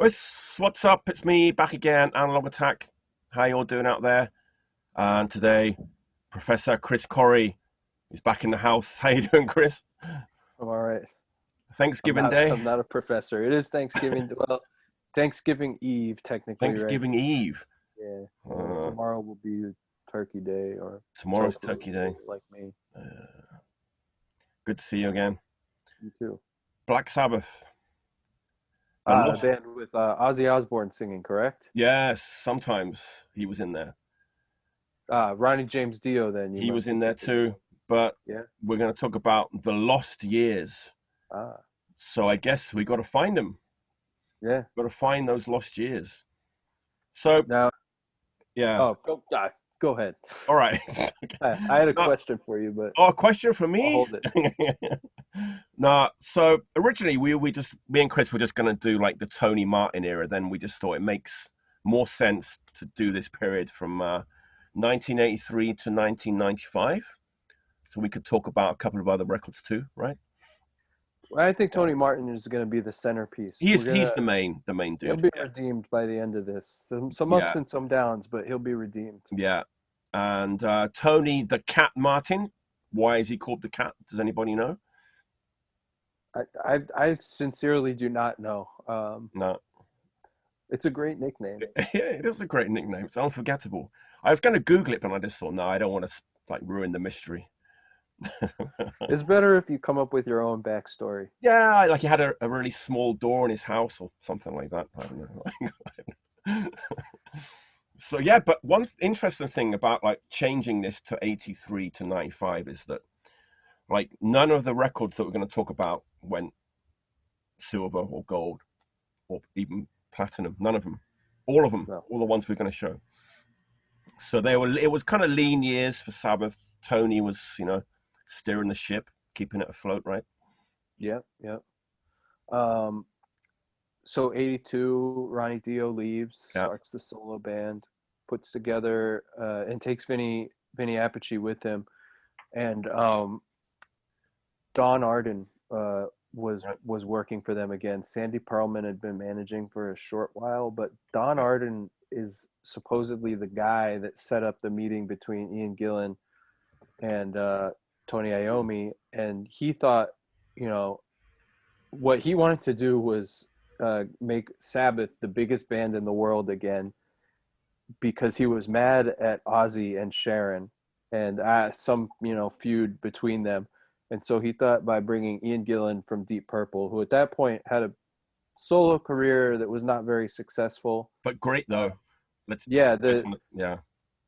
What's up? It's me back again, Analog Attack. How you all doing out there? And today, Professor Chris Corry is back in the house. How you doing, Chris? I'm all right. I'm Thanksgiving not. Day, I'm not a professor. It is Thanksgiving. Well, Thanksgiving Eve, technically, right? Thanksgiving Eve. Yeah. Yeah. Uh, Tomorrow will be Turkey Day or Tomorrow's tofu, Turkey Day. like me. Uh, Good to see you again. You too. Black Sabbath. The The lost. band with Ozzy Osbourne singing, correct? Yes, sometimes he was in there. Ronnie James Dio. Then you He was must in be there thinking too. of. But Yeah. we're going to talk about the lost years. Ah. So I guess we got to find them. Yeah. Got to find those lost years. So Now. yeah. Oh, go ahead. All right. I had a No, question for you, but oh, a question for I'll me? hold it. No, so originally me and Chris were just gonna do like the Tony Martin era. Then we just thought it makes more sense to do this period from 1983 to 1995, so we could talk about a couple of other records too, right? I think Yeah. Tony Martin is going to be the centerpiece. He's We're he's gonna. the main He'll dude. be Yeah, redeemed by the end of this. Some ups yeah, and some downs, but he'll be redeemed. yeah. And Tony the Cat Martin. Why is he called the Cat? Does anybody know? I sincerely do not know. No. It's a great nickname. Yeah, it is a great nickname. It's unforgettable. I was going to Google it, but I just thought, no, I don't want to like ruin the mystery. It's better if you come up with your own backstory. Yeah, like he had a really small door in his house or something like that. I don't know. So yeah, but one interesting thing about like changing this to 83 to 95 is that like none of the records that we're going to talk about went silver or gold or even platinum. None of them. All of them. No. All the ones we're going to show. So it was kind of lean years for Sabbath. Tony was, steering the ship, keeping it afloat, right? Yep. Yep. Um, so 82, Ronnie Dio leaves, Yeah, starts the solo band, puts together and takes Vinny Appice with him, and Don Arden was right, was working for them again. Sandy Pearlman had been managing for a short while, but Don yeah. Arden is supposedly the guy that set up the meeting between Ian Gillan and Tony Iommi, and he thought, you know, what he wanted to do was make Sabbath the biggest band in the world again because he was mad at Ozzy and Sharon and some feud between them, and so he thought by bringing Ian Gillan from Deep Purple, who at that point had a solo career that was not very successful. But great Uh, though. Let's yeah, just the yeah,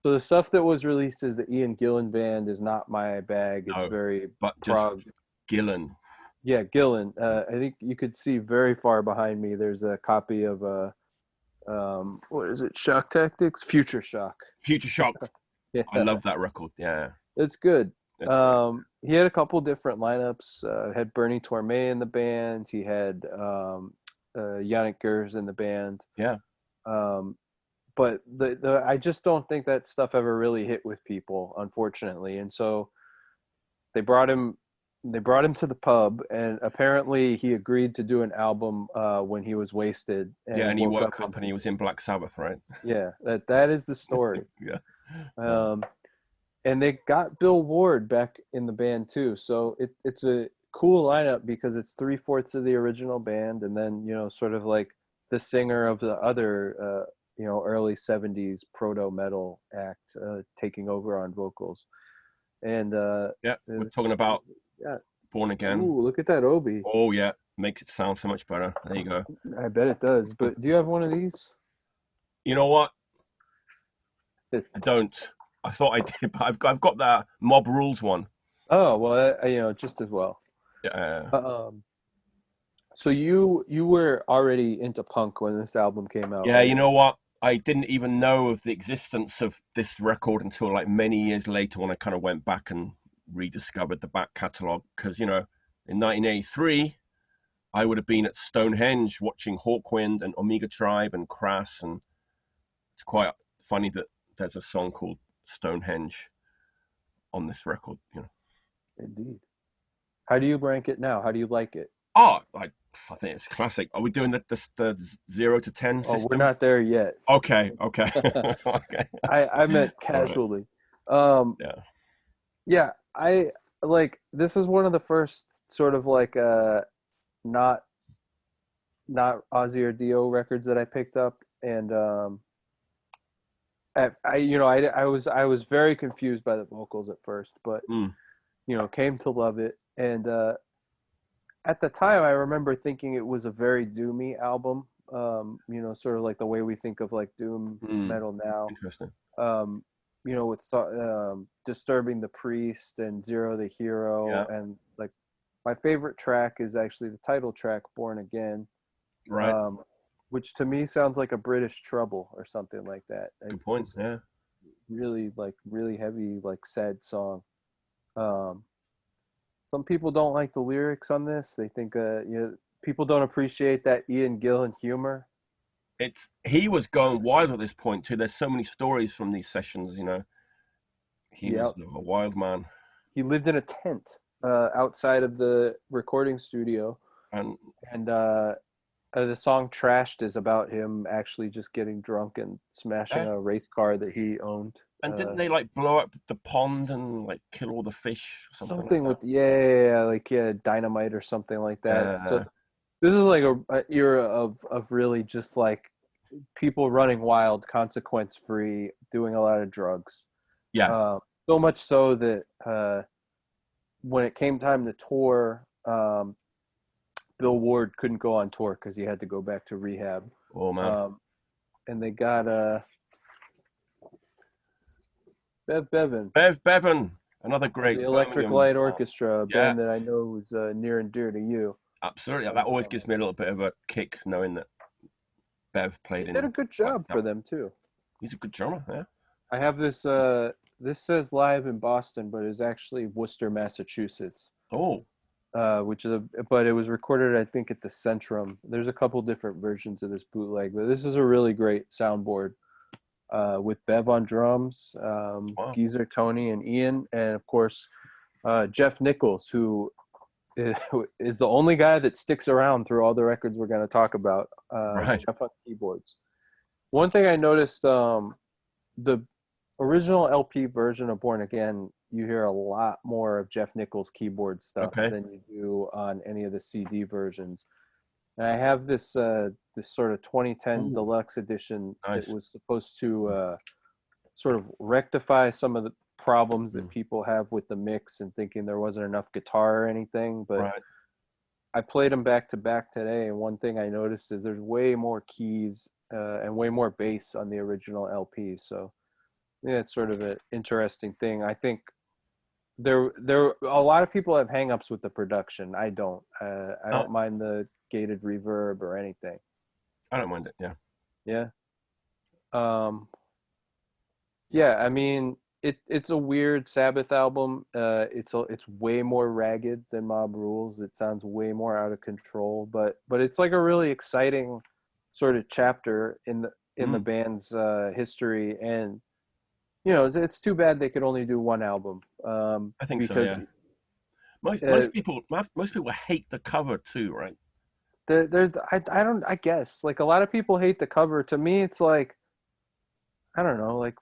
so the stuff that was released as the Ian Gillan band is not my bag. It's no, very but just prog. Gillen. Yeah, Gillan. I think you could see very far behind me. There's a copy of what is it? Shock Tactics, Future Shock. Future Shock. Yeah, I love that record. Yeah, it's good. it's great. He had a couple different lineups. Had Bernie Torme in the band. He had Yannick Gers in the band. Yeah, Um, but the I just don't think that stuff ever really hit with people, unfortunately. And so they brought him they brought him to the pub, and apparently he agreed to do an album when he was wasted yeah, and and he woke woke up up and and he was in Black Sabbath, right? yeah, that is the story. Yeah. Um, and they got Bill Ward back in the band too, so it's a cool lineup because it's three-fourths of the original band, and then sort of like the singer of the other early '70s proto metal act taking over on vocals, and Yeah, we're talking about yeah. Born Again. Ooh, look at that Obi. Oh yeah, makes it sound so much better. There you go. I bet it does. But do you have one of these? You know what? I don't. I thought I did, but I've got the Mob Rules one. Oh, well, just as well. Yeah. Um, so you were already into punk when this album came out, Yeah, you right? know what? I didn't even know of the existence of this record until like many years later when I kind of went back and rediscovered the back catalogue. Because, in 1983, I would have been at Stonehenge watching Hawkwind and Omega Tribe and Crass. And it's quite funny that there's a song called Stonehenge on this record. Indeed. How do you rank it now? How do you like it? Oh, I I think it's classic. Are we doing the 0 to 10 Oh, we're system? not there yet. Okay, okay, okay. I meant All right. casually. Um, Yeah. yeah, I like this is one of the first sort of like not not Ozzy or Dio records that I picked up, and I was very confused by the vocals at first, but Mm, came to love it. And at the time, I remember thinking it was a very doomy album. Sort of like the way we think of like doom mm. metal now. Interesting. Um, with Disturbing the Priest and Zero the Hero, Yeah. and like my favorite track is actually the title track, Born Again, Right. um, which to me sounds like a British Trouble or something like that. Good point. Just Yeah. really heavy, like sad song. Um, some people don't like the lyrics on this. They think people don't appreciate that Ian Gillan humor. He was going wild at this point too. There's so many stories from these sessions. He was Yep. a wild man, He lived in a tent outside of the recording studio, and and the song "Trashed" is about him actually just getting drunk and smashing yeah. a race car that he owned. And didn't they like blow up the pond and like kill all the fish, something like Something that? with like dynamite or something like that. So Uh, this is like a era of really just like people running wild, consequence free, doing a lot of drugs. yeah. Uh, so much so that when it came time to tour, Bill Ward couldn't go on tour because he had to go back to rehab. Oh man. Um, and they got Bev Bevan Bevan, another of the great Electric Birmingham. Light Orchestra, a Yeah, band that I know was near and dear to you. absolutely. That And always gives me a little bit of a kick knowing that Bev they played did a in good Black job for Sabbath. them too. He's a good drummer. Yeah. I have this. This says live in Boston, but it's actually Worcester, Massachusetts. Oh, Which is but it was recorded, I think, at the Centrum. There's a couple different versions of this bootleg, but this is a really great soundboard with Bev on drums, wow. Geezer, Tony, and Ian, and of course Jeff Nichols, who is the only guy that sticks around through all the records we're going to talk about. Right. Jeff on keyboards. One thing I noticed, the original LP version of Born Again, you hear a lot more of Jeff Nichols' keyboard stuff Okay. than you do on any of the CD versions. And I have this sort of 2010 Ooh, deluxe edition that nice. was supposed to sort of rectify some of the problems that Mm, people have with the mix and thinking there wasn't enough guitar or anything. But right. I played them back to back today, and one thing I noticed is there's way more keys and way more bass on the original LP. So yeah, it's sort of an interesting thing. I think there a lot of people have hangups with the production. I don't. I No, don't mind the gated reverb or anything. I don't mind it. Yeah. Yeah. Um, yeah. I mean, it's a weird Sabbath album. It's way more ragged than Mob Rules. It sounds way more out of control, but it's like a really exciting sort of chapter in the Mm, band's history. And it's too bad they could only do one album, I think so. because Yeah. Most uh, most people most people hate the cover too, right? there's I don't I guess like a lot of people hate the cover. To me, it's like I don't know, like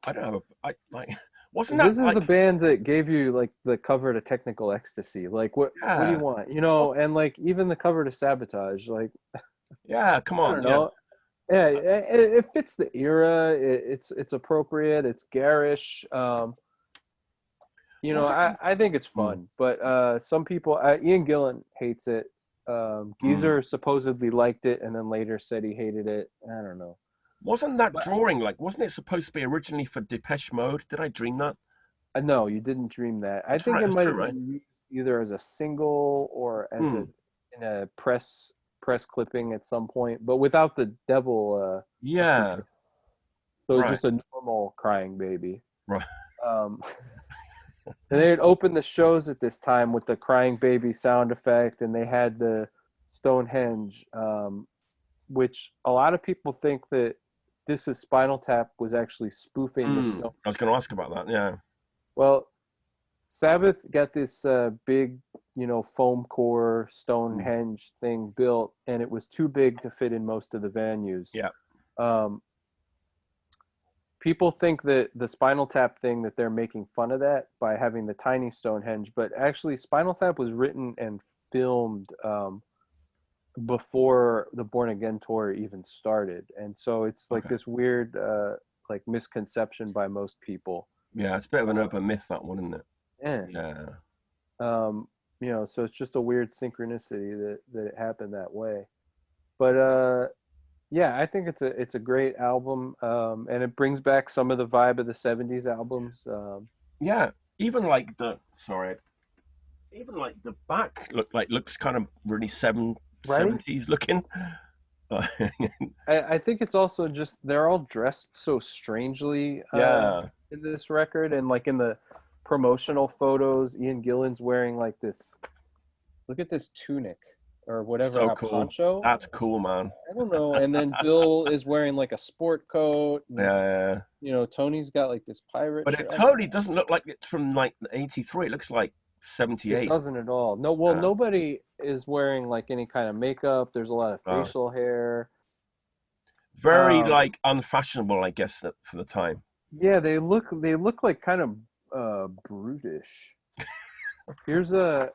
I don't have a I like. Wasn't that this is like the band that gave you like the cover to Technical Ecstasy. Like what do you yeah? want? What, And like even the cover to Sabotage. Like yeah. Come I on. don't Yeah. know. Yeah, it fits the era. It's appropriate. It's garish. Wasn't I think it's mm, fun, but some people, Ian Gillan hates it. mm. Geezer supposedly liked it, and then later said he hated it. I don't know, Wasn't that but drawing like? Wasn't it supposed to be originally for Depeche Mode? Did I dream that? no, you didn't dream that. I That's think right. it That's might true, have right? been used either as a single or as Hmm. a in a press clipping at some point, but without the devil Yeah. feature. So it's Right. just a normal crying baby. Right. Um, And they had opened the shows at this time with the crying baby sound effect, and they had the Stonehenge, which a lot of people think that this is Spinal Tap was actually spoofing the I Stone. was going to ask about that. Yeah. Well, Sabbath got this big foam core Mm. Stonehenge thing built, and it was too big to fit in most of the venues. Yeah. Um, People think that the Spinal Tap thing, that they're making fun of that by having the tiny Stonehenge, but actually Spinal Tap was written and filmed before the Born Again tour even started, and so it's like Okay. this weird like misconception by most people. Yeah, it's a bit of an Uh, urban myth, that one, isn't it? yeah. Yeah. um, so it's just a weird synchronicity that it happened that way. But yeah, I think it's a great album, and it brings back some of the vibe of the '70s albums. Yeah. Even like the sorry, even like the back looks kind of really Right? seventies looking. I think it's also just they're all dressed so strangely Yeah. in this record, and like in the promotional photos, Ian Gillan's wearing like this. Look at this tunic or whatever, So a cool. poncho. That's cool, man. I don't know. And then Bill is wearing like a sport coat, Yeah, and yeah. Tony's got like this pirate But shirt. it I mean, totally doesn't look like it's from like '83. It looks like it '78. doesn't at all. No, well, Yeah. nobody is wearing like any kind of makeup. There's a lot of Uh, facial hair. very Um, like unfashionable, I guess, for the time. yeah, they look like kind of brutish. Here's a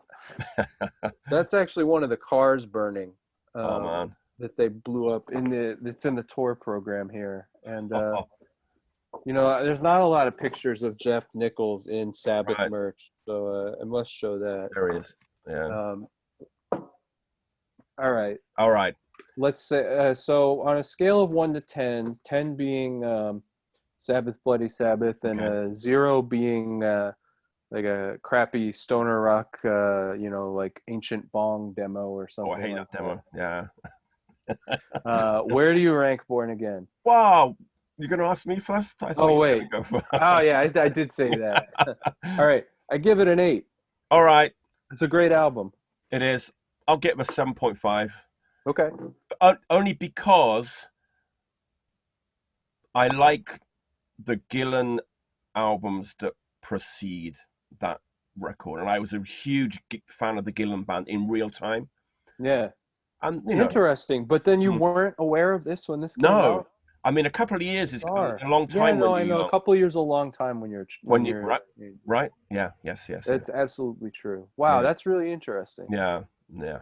That's actually one of the cars burning Oh um, man. that they blew up it's in the tour program here, and there's not a lot of pictures of Jeff Nichols in Sabbath Right. merch, so I must show that. There he is. Yeah. Um, all right, All right. let's say so on a scale of 1 to 10, 10 being Sabbath Bloody Sabbath, and Okay. 0 being like a crappy stoner rock, like Ancient Bong demo or Oh, I something hate like that that. demo. Yeah. Where do you rank Born Again? Wow. You're gonna ask me first? I thought Oh you were wait. gonna go Oh yeah, I did say that. All for. right, I give it an 8. All right. It's a great album. It is. I'll get him a 7.5. Okay. Only because I like the Gillan albums that precede that record, and I was a huge fan of the Gillan band in real time. Yeah. And Interesting. But then you mm, weren't aware of this when this came no, out? I mean a couple of years is Bizarre. a long Yeah, time when no, I you're know. A young. couple of years is a long time when you're When when you you're. right, right, yeah, yes, yes, yes, That's absolutely true. Wow, yeah, that's really interesting. yeah, yeah,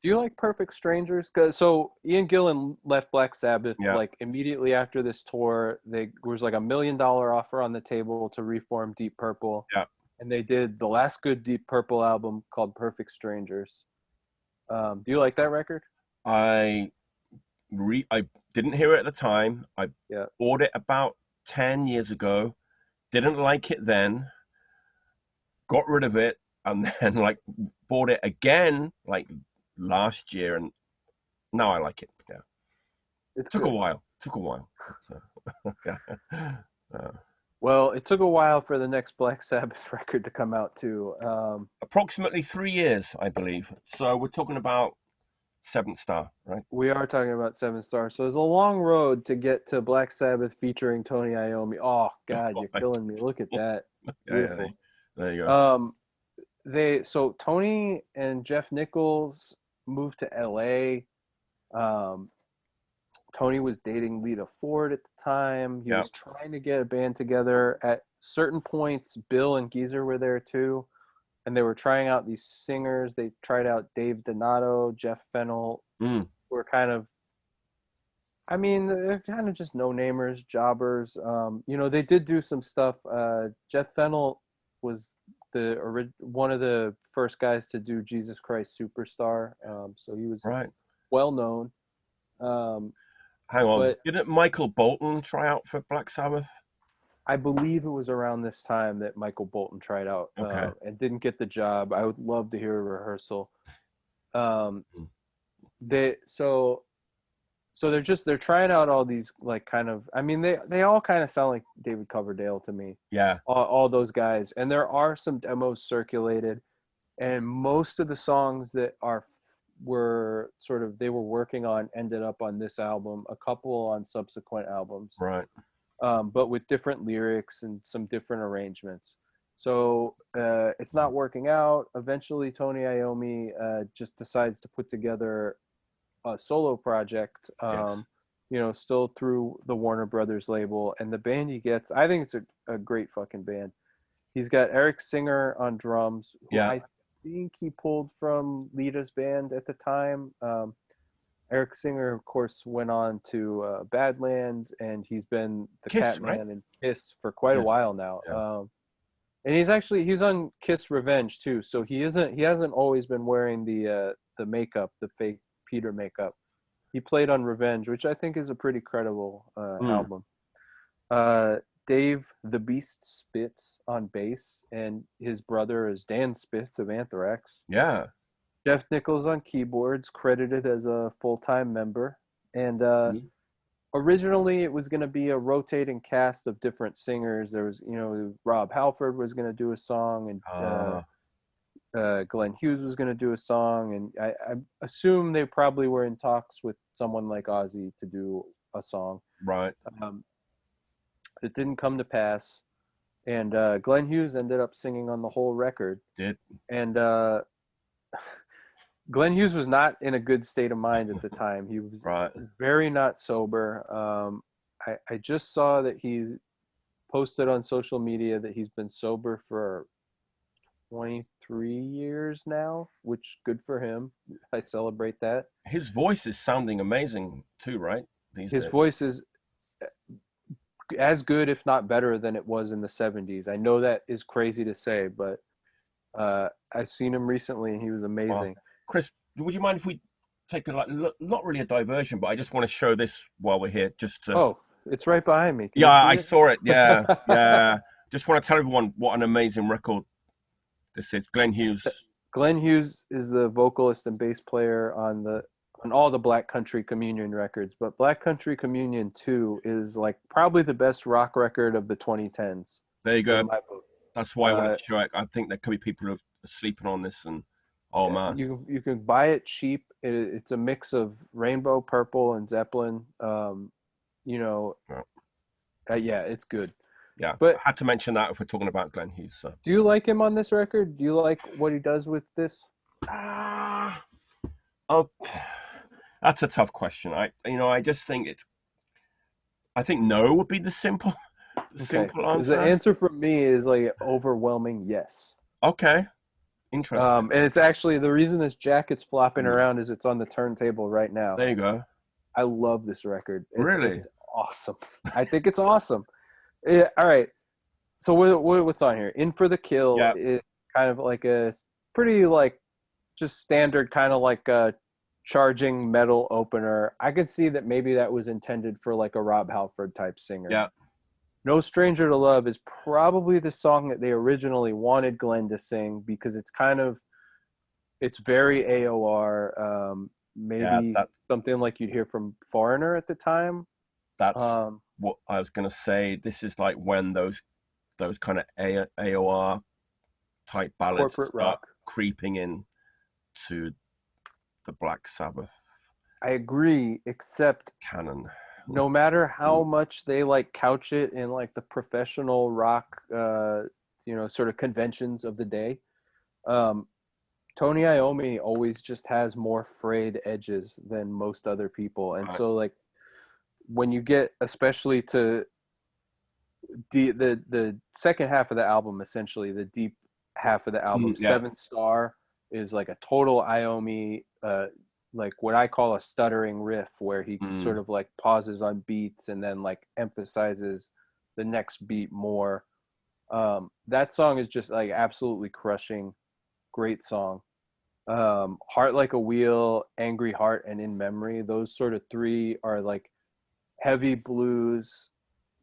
Do you like Perfect Strangers? 'Cause so Ian Gillan left Black Sabbath yeah, like immediately after this tour. There was like $1 million offer on the table to reform Deep Purple, yeah. and they did the last good Deep Purple album called Perfect Strangers. Do you like that record? I I didn't hear it at the time. I Yeah, bought it about 10 years ago. Didn't like it then. Got rid of it, and then like bought it again like last year, and now I like it. Yeah, it's took a good. while. Took a while. So, yeah. Uh, Well, it took a while for the next Black Sabbath record to come out too. approximately 3 years, I believe. So we're talking about Seventh Star, right? We are talking about Seven Stars, so it's a long road to get to Black Sabbath featuring Tony Iommi. Oh God, you're Right. killing me! Look at that, Yeah, yeah. beautiful. There you go. Um, Tony and Jeff Nichols moved to LA. Um, Tony was dating Lita Ford at the time. He Yeah. was trying to get a band together. At certain points, Bill and Geezer were there too, and they were trying out these singers. They tried out Dave Donato, Jeff Fennell. Mm, Were kind of, I mean, they're kind of just no-namers, jobbers. They did do some stuff. Jeff Fennell was one of the first guys to do Jesus Christ Superstar, so he was right. well known. Um, Hang on. but Didn't Michael Bolton try out for Black Sabbath? I believe it was around this time that Michael Bolton tried out Okay. and didn't get the job. I would love to hear a rehearsal. Um, Mm, they so they're trying out all these like kind of, I mean, they all kind of sound like David Coverdale to me, yeah. all those guys, and there are some demos circulated, and most of the songs that were sort of they were working on ended up on this album, a couple on subsequent albums, Right. but with different lyrics and some different arrangements. So it's not working out. Eventually, Tony Iommi just decides to put together a solo project, Yes. still through the Warner Brothers label. And the band he gets, I think it's a great fucking band. He's got Eric Singer on drums, who Yeah. I think he pulled from Lita's band at the time. Eric Singer, of course, went on to Badlands, and he's been the Kiss, right? Catman and Kiss for quite a Yeah. while now. Yeah. And he's on Kiss Revenge too, so he hasn't always been wearing the makeup, the fake Peter makeup. He played on Revenge, which I think is a pretty credible Mm. album. Dave the Beast Spitz on bass, and his brother is Dan Spitz of Anthrax. Yeah. Jeff Nichols on keyboards, credited as a full-time member. And Mm. originally it was going to be a rotating cast of different singers. There was, Rob Halford was going to do a song, and Glenn Hughes was going to do a song. And I assume they probably were in talks with someone like Ozzy to do a song. Right. It didn't come to pass. And Glenn Hughes ended up singing on the whole record. Did. And Glenn Hughes was not in a good state of mind at the time. He was Right. very not sober. I just saw that he posted on social media that he's been sober for 23 years now, which good for him. I celebrate that. His voice is sounding amazing too, right? His voice is as good, if not better, than it was in the 70s. I know that is crazy to say, but I've seen him recently, and he was amazing. Wow. Chris, would you mind if we take not really a diversion, but I just want to show this while we're here, just to... Oh, it's right behind me. Can Yeah, you I see it? saw it. Yeah, yeah. Just want to tell everyone what an amazing record this is. Glenn Hughes. Glenn Hughes is the vocalist and bass player on all the Black Country Communion records, but Black Country Communion 2 is like probably the best rock record of the 2010s. There you go. in my book. That's why I want to show it. I think there could be people who are sleeping on this, and oh man, you can buy it cheap. It's a mix of Rainbow, Purple, and Zeppelin. Yeah, it's good. Yeah, but I had to mention that if we're talking about Glenn Hughes. So. Do you like him on this record? Do you like what he does with this? Oh, that's a tough question. I just think I think no would be the simple answer. The answer from me is like overwhelming yes. Okay, interesting. And it's actually the reason this jacket's flopping around is it's on the turntable right now. There you go. I love this record. Really? It's awesome. I think it's awesome. All right. So what's on here? In for the Kill is kind of like a pretty like just standard kind of like a charging metal opener. I could see that maybe that was intended for like a Rob Halford type singer. Yeah. No Stranger to Love is probably the song that they originally wanted Glenn to sing because it's very AOR. Maybe something like you'd hear from Foreigner at the time. That's what I was going to say. This is like when those kind of AOR type ballads corporate rock creeping in to the Black Sabbath. I agree, except canon. No matter how much they like couch it in like the professional rock, sort of conventions of the day, Tony Iommi always just has more frayed edges than most other people, and so like when you get especially to the second half of the album, essentially the deep half of the album, Seventh Star is like a total Iommi, like what I call a stuttering riff where he sort of like pauses on beats and then like emphasizes the next beat more. That song is just like absolutely crushing. Great song. Heart Like a Wheel, Angry Heart, and In Memory. Those sort of three are like heavy blues,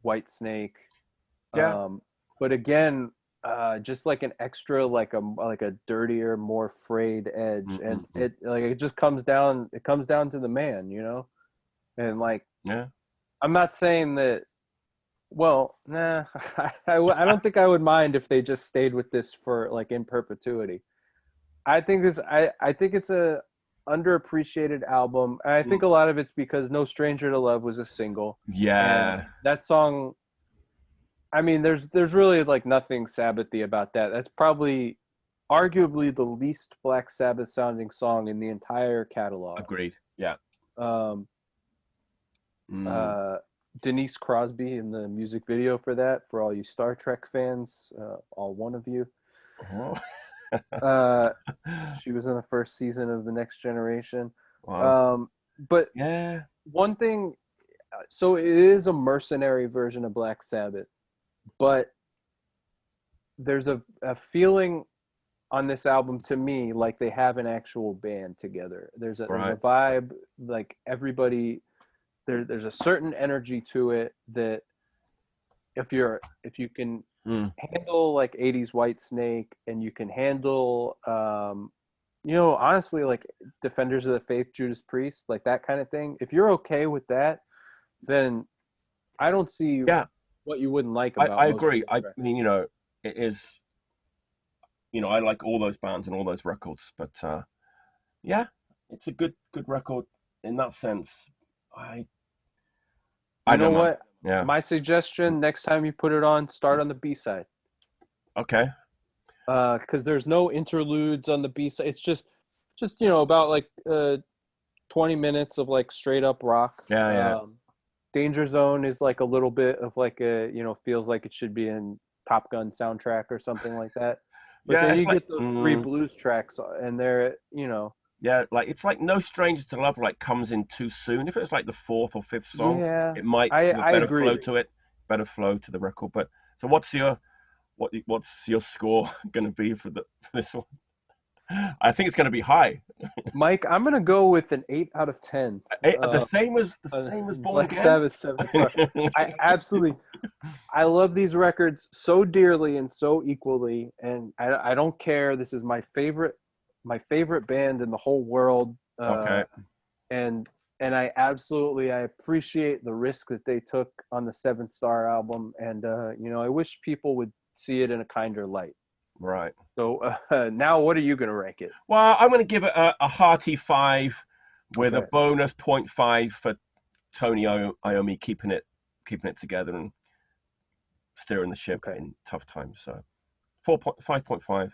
White Snake. But again, just like an extra, like a dirtier, more frayed edge, and it just comes down. It comes down to the man, and like I'm not saying that. Well, nah, I don't think I would mind if they just stayed with this for like in perpetuity. I think it's a underappreciated album. And I think a lot of it's because No Stranger to Love was a single. Yeah. And that song I mean, there's really like nothing Sabbathy about that. That's probably arguably the least Black Sabbath sounding song in the entire catalog. Agreed. Yeah. Um, Mm. uh, Denise Crosby in the music video for that, for all you Star Trek fans, all one of you. Oh. Uh, she was in the first season of The Next Generation. Wow. But Yeah. one thing, so it is a mercenary version of Black Sabbath, but there's a feeling on this album to me like they have an actual band together. There's a Right. vibe, like everybody there's a certain energy to it that if you can Mm. handle like 80s White Snake, and you can handle honestly, like Defenders of the Faith, Judas Priest, like that kind of thing. If you're okay with that, then I don't see Yeah. what you wouldn't like I about most of agree. these I records. mean, it is. I like all those bands and all those records, but yeah, it's a good record in that sense. I I You know don't know, man. what? Yeah. My suggestion, next time you put it on, start on the B side. Okay. Because there's no interludes on the B side. It's just about like 20 minutes of like straight up rock. Yeah. Yeah. Danger Zone is like a little bit of like feels like it should be in Top Gun soundtrack or something like that. But Yeah. then It's you like get those three blues tracks, and they're. yeah, like it's like No Stranger to Love like comes in too soon. If it was like the fourth or fifth song, Yeah, it might I have a I better flow agree. to it, better flow to the record. But so what's your score going to be for this one? I think it's going to be high. Mike, I'm gonna go with an 8 out of 10. The Uh, same as Born Black Again. Sabbath 7 star. I absolutely I love these records so dearly and so equally, and I don't care. This is my favorite band in the whole world, Okay, and I appreciate the risk that they took on the 7 star album, and I wish people would see it in a kinder light. right. So now, what are you gonna rank it? Well, I'm going to give it a hearty 5 with a Okay, bonus point 0.5 for Tony Iommi keeping it together and steering the ship okay. in tough times. So 5.5,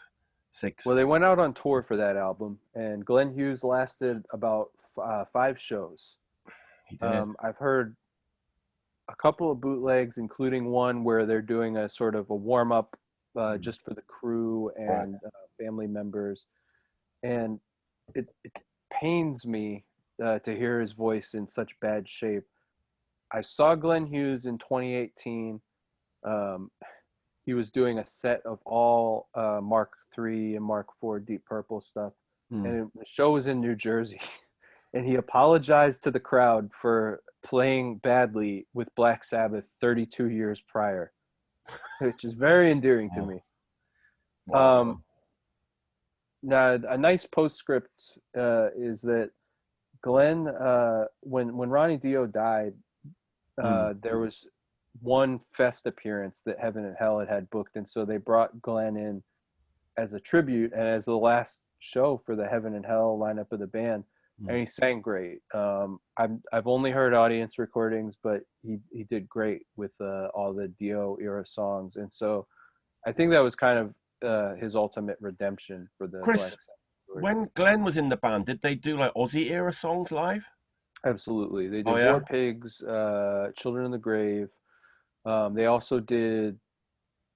6. Well, they went out on tour for that album, and Glenn Hughes lasted about 5 shows. He did. I've heard a couple of bootlegs, including one where they're doing a sort of a warm up just for the crew Right. and family members. And it pains me to hear his voice in such bad shape. I saw Glenn Hughes in 2018. Um, he was doing a set of all Mark III and Mark IV Deep Purple stuff. Mm. And the show was in New Jersey. And he apologized to the crowd for playing badly with Black Sabbath 32 years prior, which is very endearing to Oh, me. wow. Um, Now, a nice postscript is that Glenn, when Ronnie Dio died, Mm. there was one fest appearance that Heaven and Hell had booked, and so they brought Glenn in as a tribute and as the last show for the Heaven and Hell lineup of the band, and Mm. he sang great. I've only heard audience recordings, but he did great with all the Dio era songs, and so I think that was kind of his ultimate redemption for the Black Chris, Sabbath story. when Glenn was in the band, did they do like Aussie era songs live? Absolutely, they Oh did War yeah. Pigs, Children in the Grave. They also did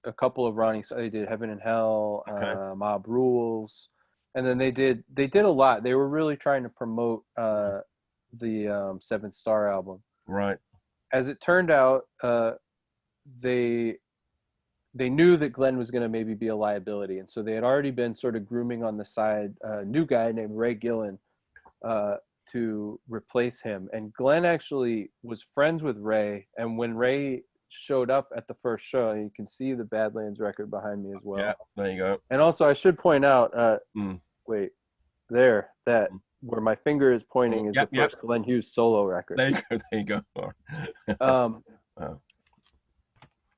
a couple of Ronnie. So they did Heaven and Hell, Okay. Mob Rules, and then they did a lot. They were really trying to promote the 7 star album. Right. As it turned out, they they knew that Glenn was going to maybe be a liability, and so they had already been sort of grooming on the side a new guy named Ray Gillen uh, to replace him. And Glenn actually was friends with Ray, and when Ray showed up at the first show, you can see the Badlands record behind me as Yeah. well. There you go. And also, I should point out, Mm. wait, there, that Mm. where my finger is Oh, pointing is the yep. Yep. first Glenn Hughes solo record. There you go. There you go. All right. Um, Oh,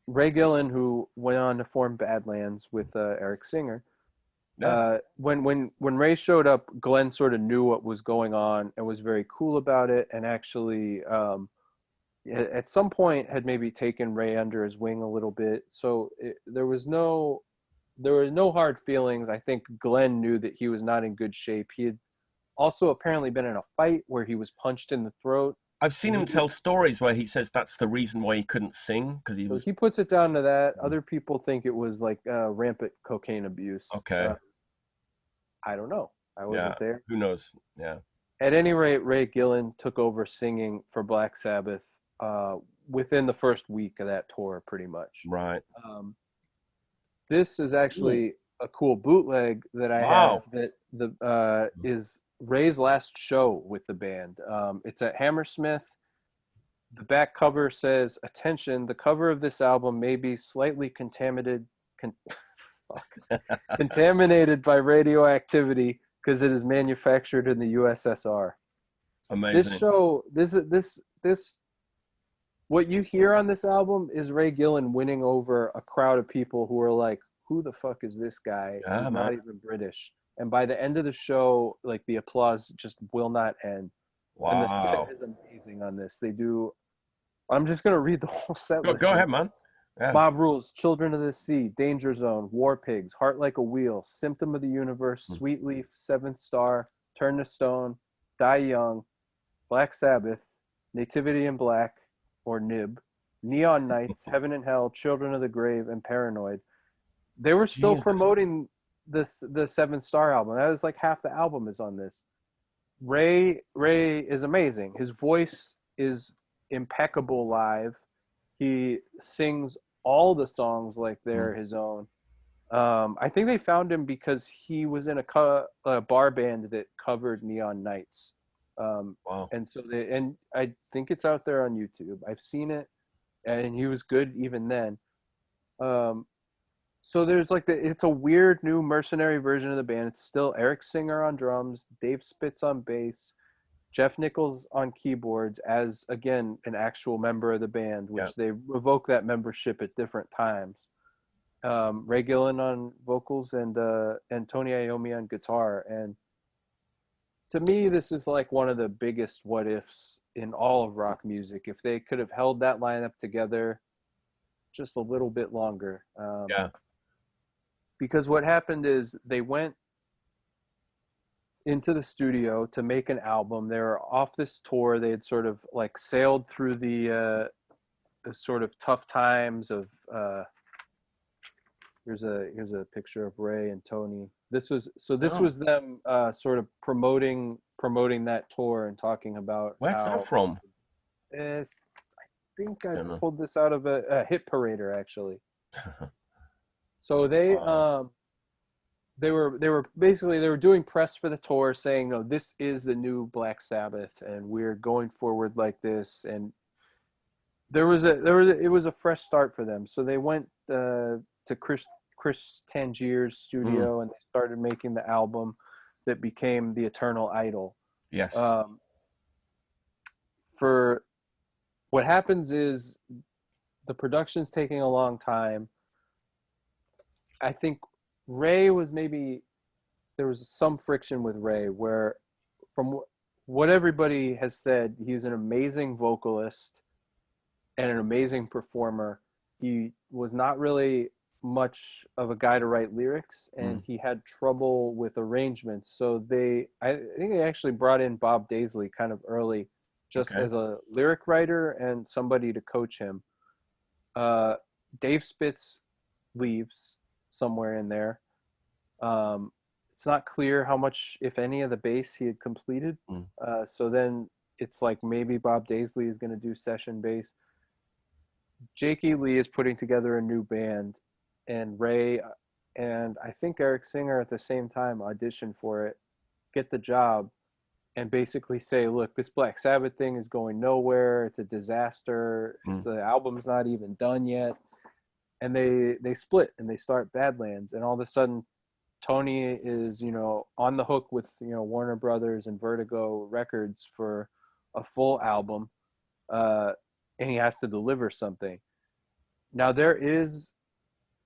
Ray Gillen, who went on to form Badlands with Eric Singer, yeah. when Ray showed up, Glenn sort of knew what was going on and was very cool about it, and actually at some point had maybe taken Ray under his wing a little bit. So there were no hard feelings. I think Glenn knew that he was not in good shape. He had also apparently been in a fight where he was punched in the throat, I've seen and him he was tell stories where he says that's the reason why he couldn't sing because he so was he puts it down to that. Other people think it was like rampant cocaine abuse. okay. I don't know. I Yeah, wasn't there. who knows? Yeah, At any rate, Ray Gillen took over singing for Black Sabbath within the first week of that tour, pretty much. right. Um, this is Ooh, actually a cool bootleg that I have wow. that the is Ray's last show with the band. It's at Hammersmith. The back cover says, "Attention, the cover of this album may be slightly con- contaminated by radioactivity because it is manufactured in the USSR." This Amazing. show, this what you hear on this album is Ray Gillen winning over a crowd of people who are like, "Who the fuck is this guy? Yeah, He's man. not even British." And by the end of the show, like the applause just will not end. And the set Wow. is amazing on this. They do. I'm just gonna read the whole set Go, list go here. ahead, man. Yeah. Mob Rules, Children of the Sea, Danger Zone, War Pigs, Heart Like a Wheel, Symptom of the Universe, Mm. Sweet Leaf, Seventh Star, Turn to Stone, Die Young, Black Sabbath, Nativity in Black, or Nib, Neon Nights, Heaven and Hell, Children of the Grave, and Paranoid. They were still Jesus. promoting the Seventh Star album. That is like half the album is on this. Ray is amazing. His voice is impeccable live. He sings all the songs like Mm. they're his own. I think they found him because he was in a bar band that covered Neon Nights, Wow. and and I think it's out there on YouTube. I've seen it, and he was good even then. Um, so there's like it's a weird new mercenary version of the band. It's still Eric Singer on drums, Dave Spitz on bass, Jeff Nichols on keyboards as again an actual member of the band, Yeah. which they revoke that membership at different times. Ray Gillen on vocals and Tony Iommi on guitar. And to me, this is like one of the biggest what ifs in all of rock music. If they could have held that lineup together just a little bit longer, Yeah. because what happened is they went into the studio to make an album. They were off this tour. They had sort of like sailed through the sort of tough times of here's a picture of Ray and Tony. This Oh, was them sort of promoting that tour and talking about where's that how from? I think I Don't know. pulled this out of a hit parader actually. So they Wow. they were basically they were doing press for the tour saying, no, this is the new Black Sabbath and we're going forward like this. And it was a fresh start for them. So they went to Chris Tangier's Mm. studio and they started making the album that became the Eternal Idol. Yes. Um, for what happens is the production's taking a long time. I think Ray was maybe there was some friction with Ray where from what everybody has said, he's an amazing vocalist and an amazing performer. He was not really much of a guy to write lyrics and Mm. he had trouble with arrangements. So I think they actually brought in Bob Daisley kind of early just Okay. as a lyric writer and somebody to coach him. Uh, Dave Spitz leaves somewhere in there. Um, it's not clear how much, if any, of the bass he had completed. Mm. So then it's like maybe Bob Daisley is going to do session bass. Jake E. Lee is putting together a new band, and Ray and I think Eric Singer at the same time audition for it, get the job, and basically say, look, this Black Sabbath thing is going nowhere. It's a disaster. Mm. The album's not even done yet. And they split and they start Badlands. And all of a sudden, Tony is, on the hook with, Warner Brothers and Vertigo Records for a full album. And he has to deliver something. Now, there is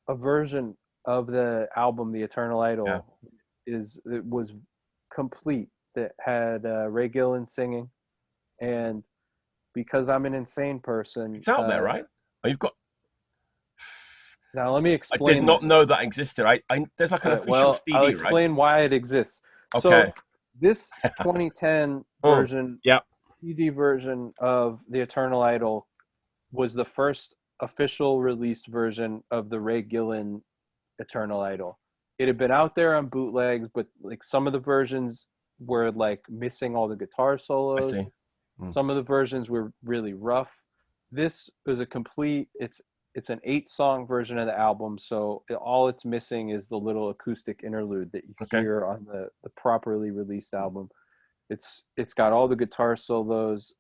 a version of the album, The Eternal Yeah. Idol, it was complete that had Ray Gillen singing and because I'm an insane person. It's out there, right? Oh, you've got. Now let me I did explain not this. know that existed. There's like an official Well, I'll CD, right? explain why it exists. So Okay. this 2010 Oh, version, yeah. CD version of the Eternal Idol was the first official released version of the Ray Gillen Eternal Idol. It had been out there on bootlegs, but like some of the versions were like missing all the guitar I solos. see. Mm. Some of the versions were really rough. This is a complete. It's an 8-song version of the album, so all it's missing is the little acoustic interlude that you Okay. hear on the properly released album. It's got all the guitar solos.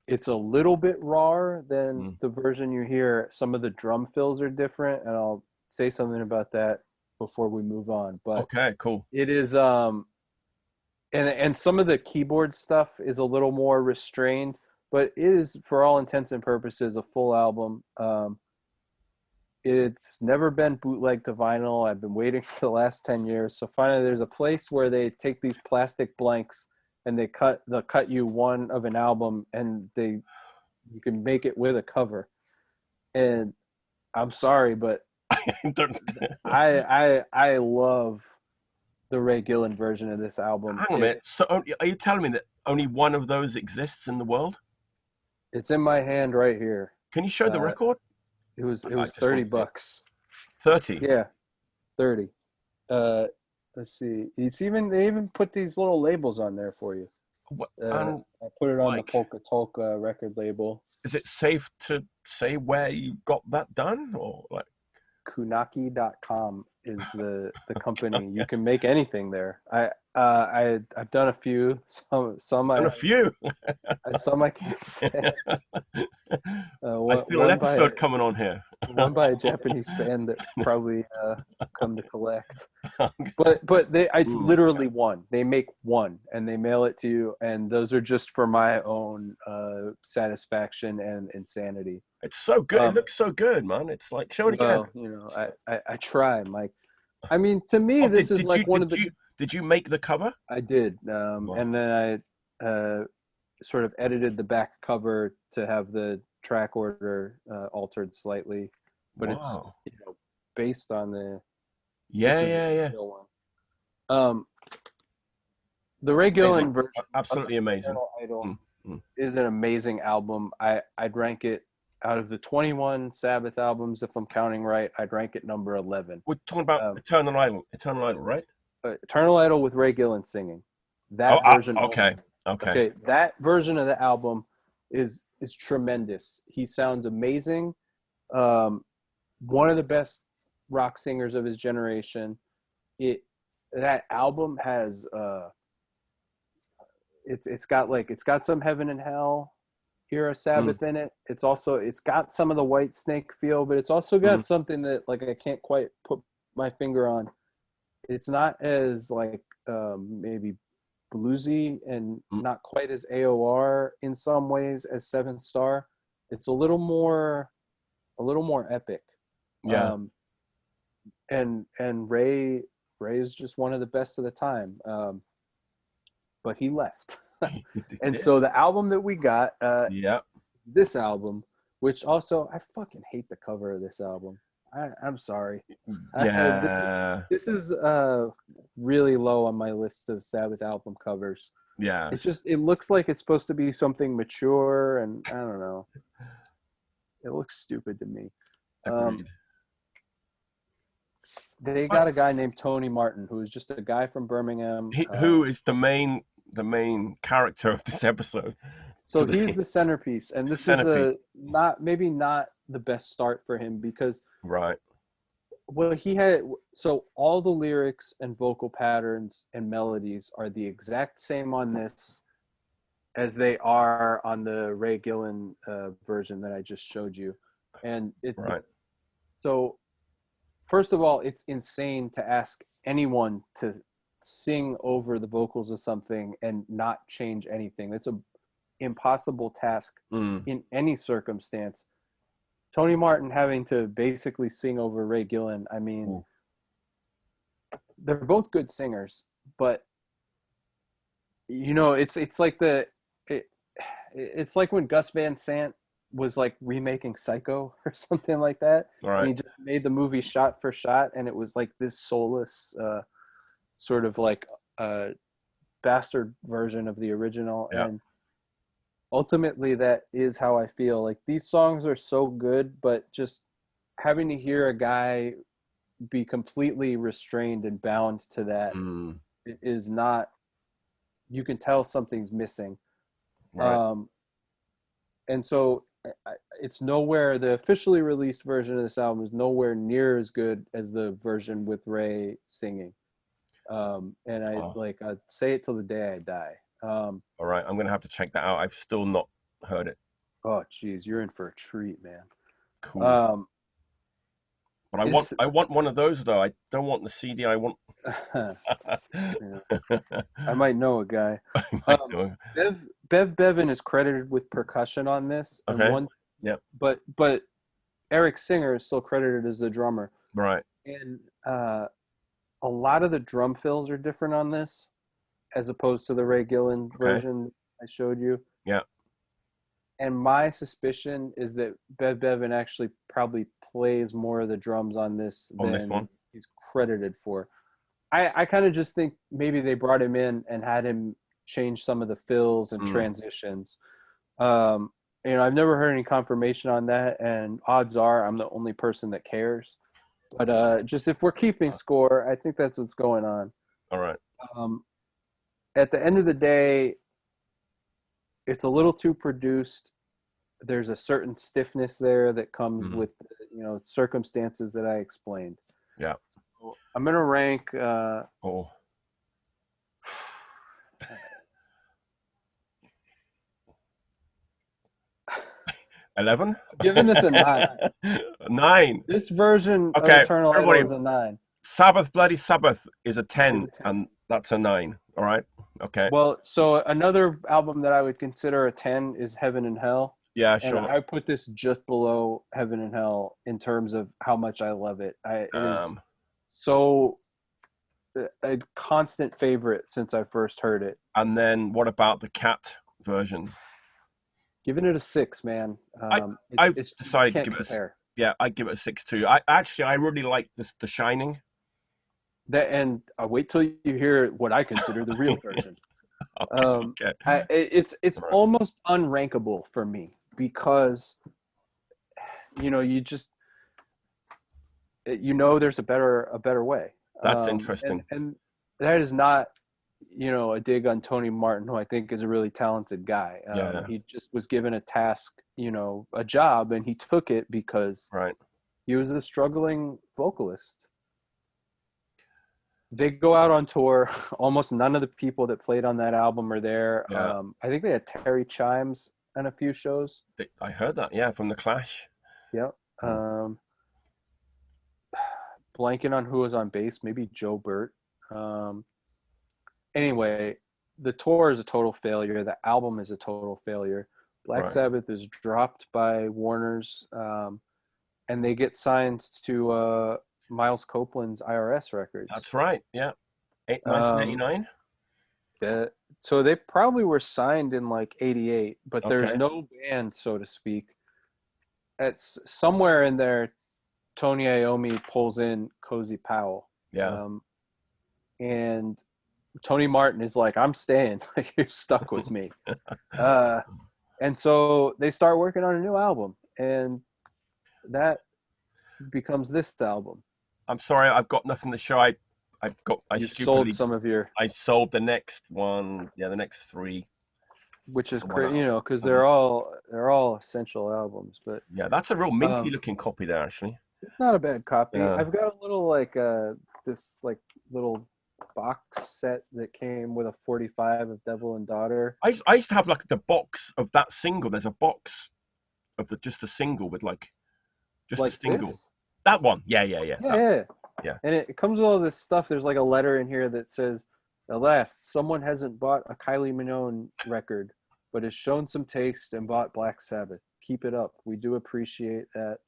It's a little bit rawer than Mm. the version you hear. Some of the drum fills are different, and I'll say something about that before we move on. But Okay. Cool. it is and some of the keyboard stuff is a little more restrained, but it is for all intents and purposes a full album. It's never been bootlegged to vinyl. I've been waiting for the last 10 years. So finally there's a place where they take these plastic blanks and they'll cut you one of an album, and you can make it with a cover. And I'm sorry, but Don't- I love the Ray Gillen version of this album. Hang on a minute. So, are you telling me that only one of those exists in the world? It's in my hand right here. Can you show the Uh, record? it was I just 30 want to see. bucks. 30. Yeah, 30. Uh, let's see. They even put these little labels on there for you. And I put it on the like, Polka Tulka record label. is it safe to say where you got that done, or like? Kunaki.com is the company. You can make anything there. I've done a few. And a few. Some I can't say. I feel an One by episode coming on here. one by a Japanese band that probably come to collect. But it's literally one. They make one and they mail it to you, and those are just for my own satisfaction and insanity. It's so good. It looks so good, man. It's like, show it again. Well, I try, Mike. I mean, to me, Oh, this is like one of the. Did you make the cover? I did, Wow. and then I sort of edited the back cover to have the track order altered slightly, but Wow. it's based on the. Yeah. The Ray Gillen version, absolutely amazing. Idol is an amazing album. I'd rank it out of the 21 Sabbath albums, if I'm counting right. I'd rank it number 11. We're talking about Eternal Idol, right? Eternal Idol with Ray Gillen singing. That version. Okay. That version of the album is tremendous. He sounds amazing. One of the best rock singers of his generation. That album has it's got some Heaven and Hell era Sabbath in it. It's got some of the White Snake feel, but it's also got something that like I can't quite put my finger on. It's not as like maybe bluesy and not quite as AOR in some ways as Seven Star. It's a little more epic. Yeah. And Ray is just one of the best of the time. But he left. And so the album that we got, this album, which also I fucking hate the cover of this album. I'm sorry. Yeah. This is really low on my list of Sabbath album covers. Yeah. It looks like it's supposed to be something mature, and I don't know. It looks stupid to me. Agreed. They got a guy named Tony Martin, who is just a guy from Birmingham. Who is the main character of this episode? So he's the centerpiece, and this is not the best start for him because so all the lyrics and vocal patterns and melodies are the exact same on this as they are on the Ray Gillen version that I just showed you, and so. First of all, it's insane to ask anyone to sing over the vocals of something and not change anything. That's an impossible task in any circumstance. Tony Martin having to basically sing over Ray Gillen, I mean, they're both good singers, but it's like it's like when Gus Van Sant was like remaking Psycho or something like that, All and right. he just made the movie shot for shot, and it was like this soulless sort of like bastard version of the original. Yeah. And ultimately that is how I feel. Like these songs are so good, but just having to hear a guy be completely restrained and bound to that Mm, is not, you can tell something's missing. right. um and so it's nowhere, the officially released version of this album is nowhere near as good as the version with Ray singing. And Oh, I'd say it till the day I die. all right. I'm gonna have to check that out. I've still not heard it. Oh geez, you're in for a treat, man. Cool. um But I want it's I want one of those though. I don't want the CD. I want. yeah, I might know a guy. I might um know. Bev Bevan is credited with percussion on this, and Okay. one, Yeah. but Eric Singer is still credited as the drummer. Right. And a lot of the drum fills are different on this as opposed to the Ray Gillen Okay. version I showed you. Yeah. And my suspicion is that Bev Bevan actually probably plays more of the drums on this On this than one. he's credited for. I kind of just think maybe they brought him in and had him change some of the fills and Mm. transitions. Um, I've never heard any confirmation on that, and odds are I'm the only person that cares. But just if we're keeping score, I think that's what's going on. All right. Um, at the end of the day, it's a little too produced. There's a certain stiffness there that comes Mm. with, circumstances that I explained. Yeah. I'm gonna rank. Oh. 11. Giving this a 9. 9. This version of Okay. Eternal Idol Everybody. is a 9. Sabbath, Bloody Sabbath is a Is 10, a 10. and that's a 9. All right. Okay. Well, so another album that I would consider a 10 is Heaven and Hell. Yeah. And Sure. I put this just below Heaven and Hell in terms of how much I love it. It is Um. so a constant favorite since I first heard it. And then what about the cat version? Giving it a 6, man. I I've It's you decided to can't give it compare. yeah, I give it a 6 too. I really like this The Shining. That, and wait till you hear what I consider the real version. Okay, okay. It's Right. almost unrankable for me because you just there's a better way. That's And interesting. that is not a dig on Tony Martin, who I think is a really talented guy. Yeah, He just was given a task, a job, and he took it because right. he was a struggling vocalist. They go out on tour. Almost none of the people that played on that album are there. Yeah. I think they had Terry Chimes on a few shows. I heard that, yeah, from The Clash. Yep. Hmm. Blanking on who was on bass, maybe Joe Burt. Anyway, the tour is a total failure. The album is a total failure. Black Right. Sabbath is dropped by Warner's, and they get signed to Miles Copeland's IRS Records. That's right, yeah. Um, 1989? so they probably were signed in like '88, but there's Okay. no band, so to speak. It's somewhere in there. Tony Iommi pulls in Cozy Powell, Yeah. and Tony Martin is like, "I'm staying. You're stuck with me." Uh, and so they start working on a new album, and that becomes this album. I'm sorry, I've got nothing to show. I You've sold stupidly some of your, I sold the next one, yeah, the next 3. which is The one crazy, out. because Mhm. they're all essential albums. But Yeah, that's a real minty um, looking copy there, actually. it's not a bad copy. Yeah. I've got a little like this like little box set that came with a 45 of Devil and Daughter. I used to have like the box of that single. There's a box of just a single with like just a Like single. this? That one. Yeah, yeah, yeah. Yeah, yeah. Yeah. And it comes with all this stuff. There's like a letter in here that says, "Alas, someone hasn't bought a Kylie Minogue record, but has shown some taste and bought Black Sabbath. Keep it up. We do appreciate that."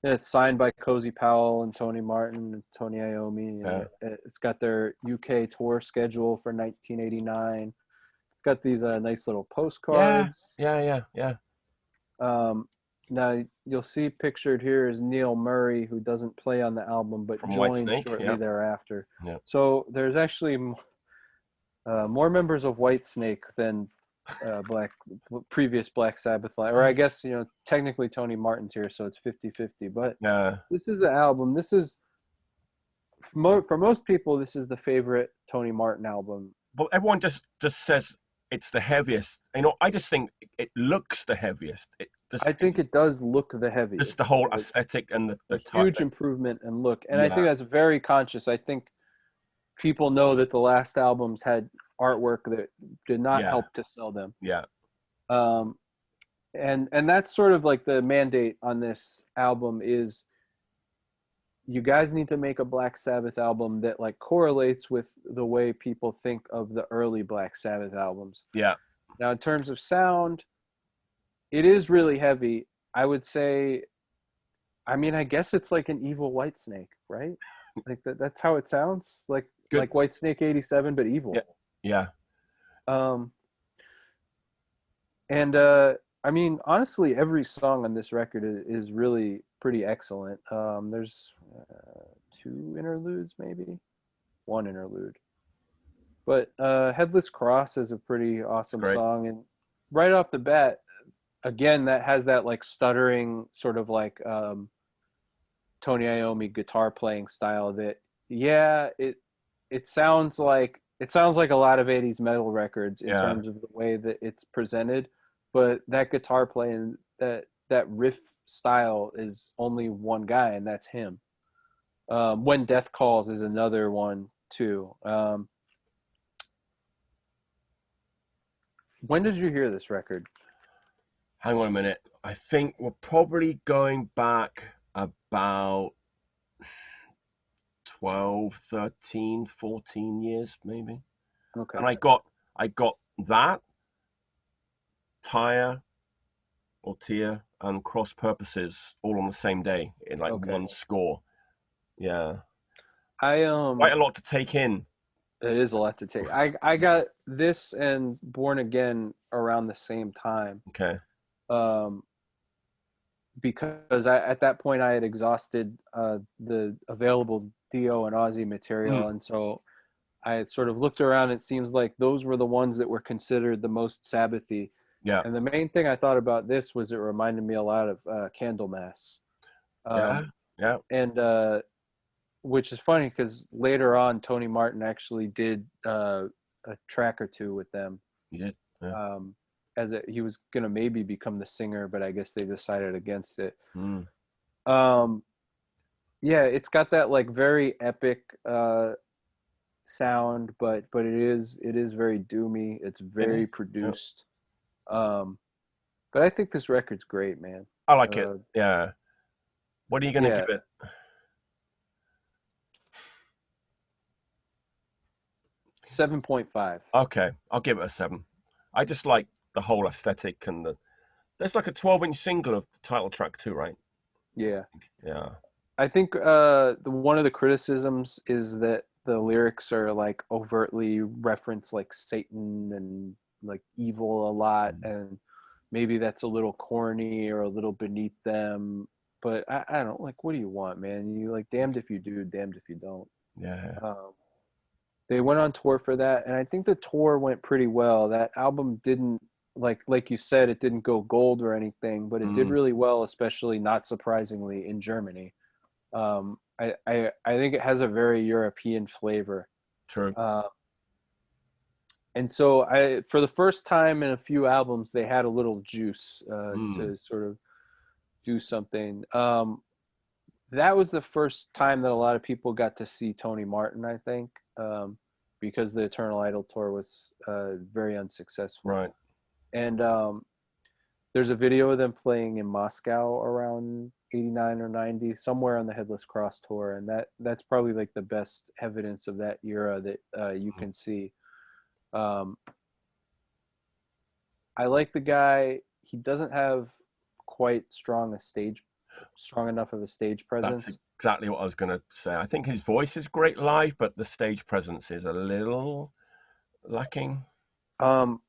And it's signed by Cozy Powell and Tony Martin and Tony Iommi. Yeah. And it's got their UK tour schedule for 1989. It's got these nice little Yeah, postcards. yeah, yeah, yeah. Um, Now you'll see pictured here is Neil Murray, who doesn't play on the album but From joined Whitesnake. shortly Yeah, thereafter. yeah. So there's actually more members of Whitesnake than previous Black Sabbath or I guess technically Tony Martin's here, so it's 50-50. But Yeah. this is the album. This is for most people, this is the favorite Tony Martin album. But everyone just says it's the heaviest. I just think it looks the heaviest. I think it does look the Just the heaviest. whole aesthetic and A the type. huge improvement in look, and I think Yeah, that's very conscious. I think people know that the last albums had artwork that did not yeah, help to sell them. yeah, Um, and that's sort of like the mandate on this album is you guys need to make a Black Sabbath album that like correlates with the way people think of the early Black Sabbath albums. yeah. Now, in terms of sound, it is really heavy. I would say, I mean, I guess it's like an evil Whitesnake, right? Like that's how it sounds, Good. like Whitesnake '87, but evil. Yeah, yeah. Um, and I mean, honestly, every song on this record is really pretty excellent. There's two interludes, maybe one interlude, but Headless Cross is a pretty awesome Great. song, and right off the bat, again, that has that like stuttering sort of like Tony Iommi guitar playing style that yeah, it sounds like a lot of 80s metal records in Yeah, terms of the way that it's presented, but that guitar playing, that riff style is only one guy, and that's him. When Death Calls is another one too. When did you hear this record? hang on a minute. I think we're probably going back about 12, 13, 14 years maybe. Okay. And I got that tire or tier and cross purposes all on the same day in like Okay. one score. Yeah. I Quite a lot to take in. It is a lot to take. I got this and Born Again around the same time. Okay. Um, because at that point I had exhausted the available Dio and Ozzy material, Mm, and so I had sort of looked around. It seems like those were the ones that were considered the most Sabbathy. yeah. And the main thing I thought about this was it reminded me a lot of Candlemass, Yeah. um, Yeah. and which is funny because later on Tony Martin actually did a track or two with them. You did. Yeah. He was gonna maybe become the singer, but I guess they decided against it. Mm, Um, yeah, it's got that like very epic sound, but it is very doomy. It's it very is. Yeah. produced. Um, but I think this record's great, man. I like it. Uh, Yeah. What are you gonna yeah, give it? 7.5. Okay, I'll give it a 7. I just like the whole aesthetic and there's like a 12-inch single of the title track too, right? Yeah, Yeah. I think one of the criticisms is that the lyrics are like overtly reference like Satan and like evil a lot, and maybe that's a little corny or a little beneath them. But I don't like. What do you want, man? You like damned if you do, damned if you don't. Yeah. Um, they went on tour for that, and I think the tour went pretty well. That album didn't like you said, it didn't go gold or anything, but it did Mm, really well, especially not surprisingly in Germany. I think it has a very European flavor. true. Uh, and so for the first time in a few albums, they had a little juice Mm, to sort of do something. That was the first time that a lot of people got to see Tony Martin, I think, because the Eternal Idol tour was very unsuccessful. right. And there's a video of them playing in Moscow around 89 or 90, somewhere on the Headless Cross tour, and that's probably like the best evidence of that era that you can see. Um, I like the guy. He doesn't have quite strong enough of a stage That's presence. exactly what I was gonna say. I think his voice is great live, but the stage presence is a little lacking. Um,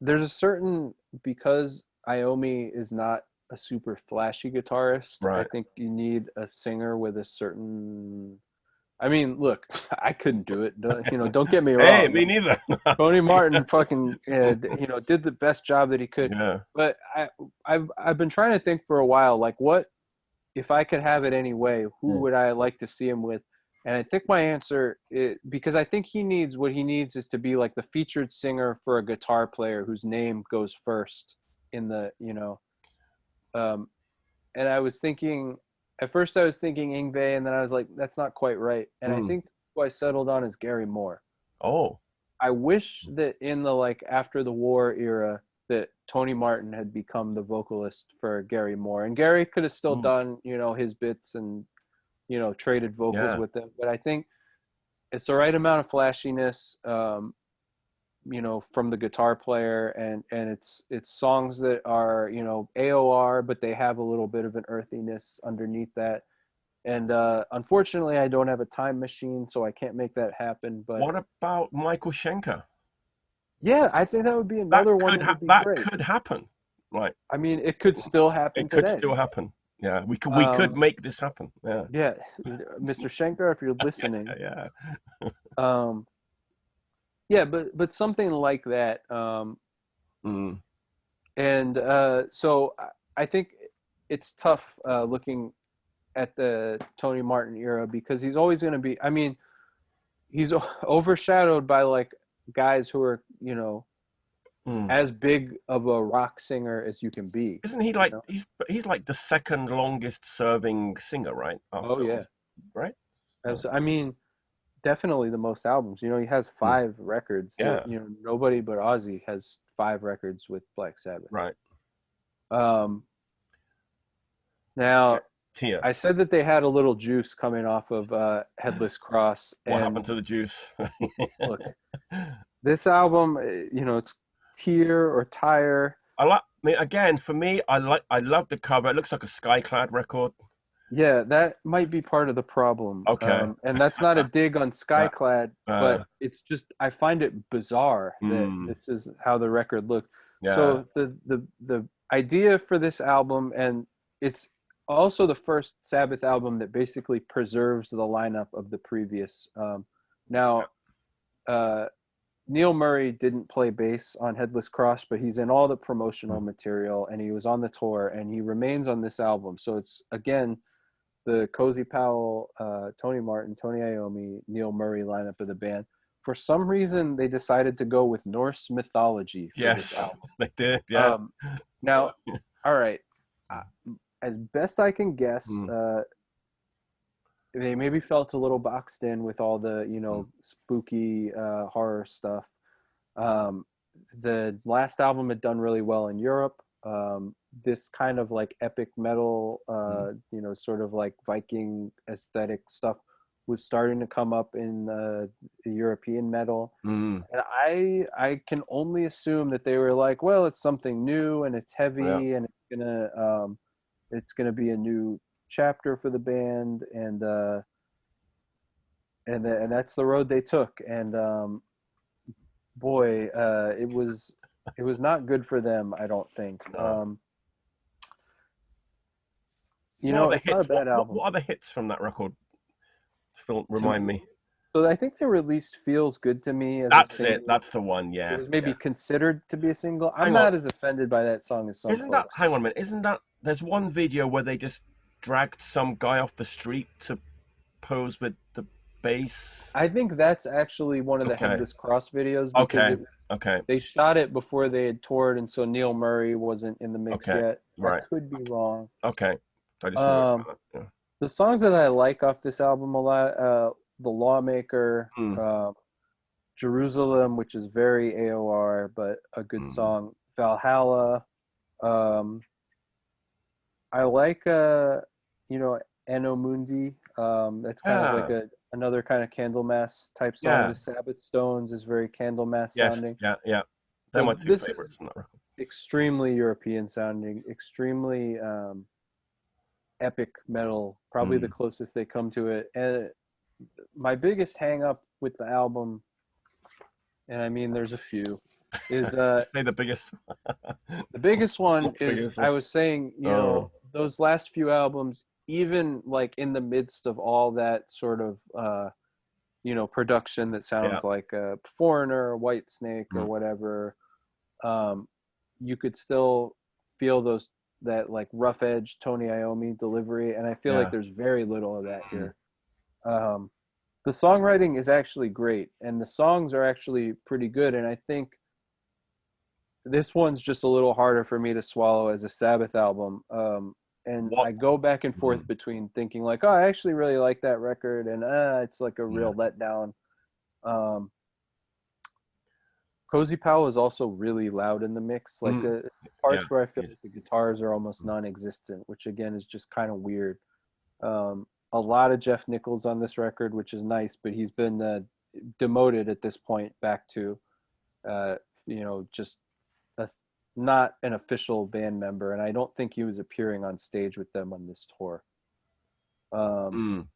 there's a certain, because Iommi is not a super flashy guitarist, I Right. think you need a singer with a certain. I mean, look, I couldn't do it. Don't get me Hey, wrong. me Like, neither. Tony Martin fucking, did the best job that he could. Yeah. But I've been trying to think for a while, like, what if I could have it any way? Who Hmm. would I like to see him with? And I think my answer is, because I think what he needs is to be like the featured singer for a guitar player whose name goes first in the, um, and I was thinking, at first I was thinking Ingve, and then I was like, that's not quite right. And I Hmm. think who I settled on is Gary Moore. Oh. I wish that in the, like, after the war era, that Tony Martin had become the vocalist for Gary Moore, and Gary could have still Hmm. done, his bits and, traded vocals Yeah. with them. But I think it's the right amount of flashiness, from the guitar player, and it's songs that are, AOR, but they have a little bit of an earthiness underneath that. And unfortunately, I don't have a time machine, so I can't make that happen. But What about Michael Schenker? yeah, I think that would be That another one could that would be that great. could happen. Right. I mean, it could still happen It could today. still happen. Yeah. We could Um, make this happen. Yeah. yeah, Mr. Schenker, if you're listening, Yeah. um, yeah, but something like that. Mm. And so I think it's tough looking at the Tony Martin era, because he's always going to be. I mean, he's overshadowed by, like, guys who are, Mm. as big of a rock singer as you can be. Isn't he You like know? he's like the second longest serving singer, right? Oh After yeah. right? And so, I mean, definitely the most albums. He has Mm. 5 records that, Yeah. nobody but Ozzy has 5 records with Black Sabbath. Right. Um, Yeah. now, Tia. I said that they had a little juice coming off of Headless Cross, What happened and to the juice? look, this album, it's Tear or Tire. I like. I mean, again, for me, I love the cover. It looks like a Skyclad record. Yeah, that might be part of the problem. Okay. And that's not a dig on Uh, Skyclad, uh, but it's just, I find it bizarre that mm, this is how the record looks. yeah. So the idea for this album, and it's also the first Sabbath album that basically preserves the lineup of the previous. Now, uh, Neil Murray didn't play bass on Headless Cross, but he's in all the promotional material, and he was on the tour, and he remains on this album. So it's, again, the Cozy Powell, Tony Martin, Tony Iommi, Neil Murray lineup of the band. For some reason, they decided to go with Norse mythology for this Yes, album. they did. Yeah. Um, now, all right, uh, as best I can guess, Mm, they maybe felt a little boxed in with all the, mm, spooky horror stuff. Um, the last album had done really well in Europe. This kind of, like, epic metal, mm, sort of like Viking aesthetic stuff was starting to come up in the European metal. mm, And I can only assume that they were like, well, it's something new and it's yeah. heavy, and it's gonna be a new chapter for the band, and that's the road they took. And boy, it was not good for them, I don't think. No. What are the It's not a hits? What, bad what album. what are the hits from that record? Remind me. So I think they released "Feels Good to Me" as a That's it. single. That's the one. It Yeah. was maybe Yeah. considered to be a single. I'm Hang on. not as offended by that song as some Isn't that? folks. Hang on a minute. Isn't that? There's one video where they just dragged some guy off the street to pose with the bass. I think that's actually one of the Okay. Headless Cross videos, because Okay. Okay. they shot it before they had toured, and so Neil Murray wasn't in the mix Okay. yet. I Right. could be wrong. Okay. I just know Um, about that. the songs that I like off this album a lot, "The Lawmaker," Yeah. Mm, "Jerusalem," which is very AOR but a good mm. song. "Valhalla." Um, I like Anno Mundi. That's kind of like Yeah. another kind of Candlemass type song. Yeah. The Sabbath Stones is very Candlemass Yes. sounding. Yeah. Yeah. They're So my two this is favorites from that record. extremely European sounding, extremely epic metal, probably the Mm, closest they come to it. And my biggest hang up with the album, and I mean there's a few, is Say the biggest. the biggest one What's the is biggest I one? was saying, Oh, those last few albums, even like in the midst of all that sort of production that yeah. sounds like a Foreigner or White Snake or Mm, whatever, um, you could still feel that like rough edge Tony Iommi delivery, and I feel like yeah. there's very little of that Mm, here. Um, the songwriting is actually great, and the songs are actually pretty good, and I think this one's just a little harder for me to swallow as a Sabbath album. And what? I go back and Mm, forth between thinking like, oh, I actually really like that record, and it's like a yeah. real letdown. Um, Cozy Powell is also really loud in the mix. Like Mm, the yeah. parts where I feel Yes. like the guitars are almost Mm, non-existent, which again is just kind of weird. A lot of Jeff Nichols on this record, which is nice, but he's been demoted at this point back to, uh, just a, not an official band member, and I don't think he was appearing on stage with them on this tour. Um, mm,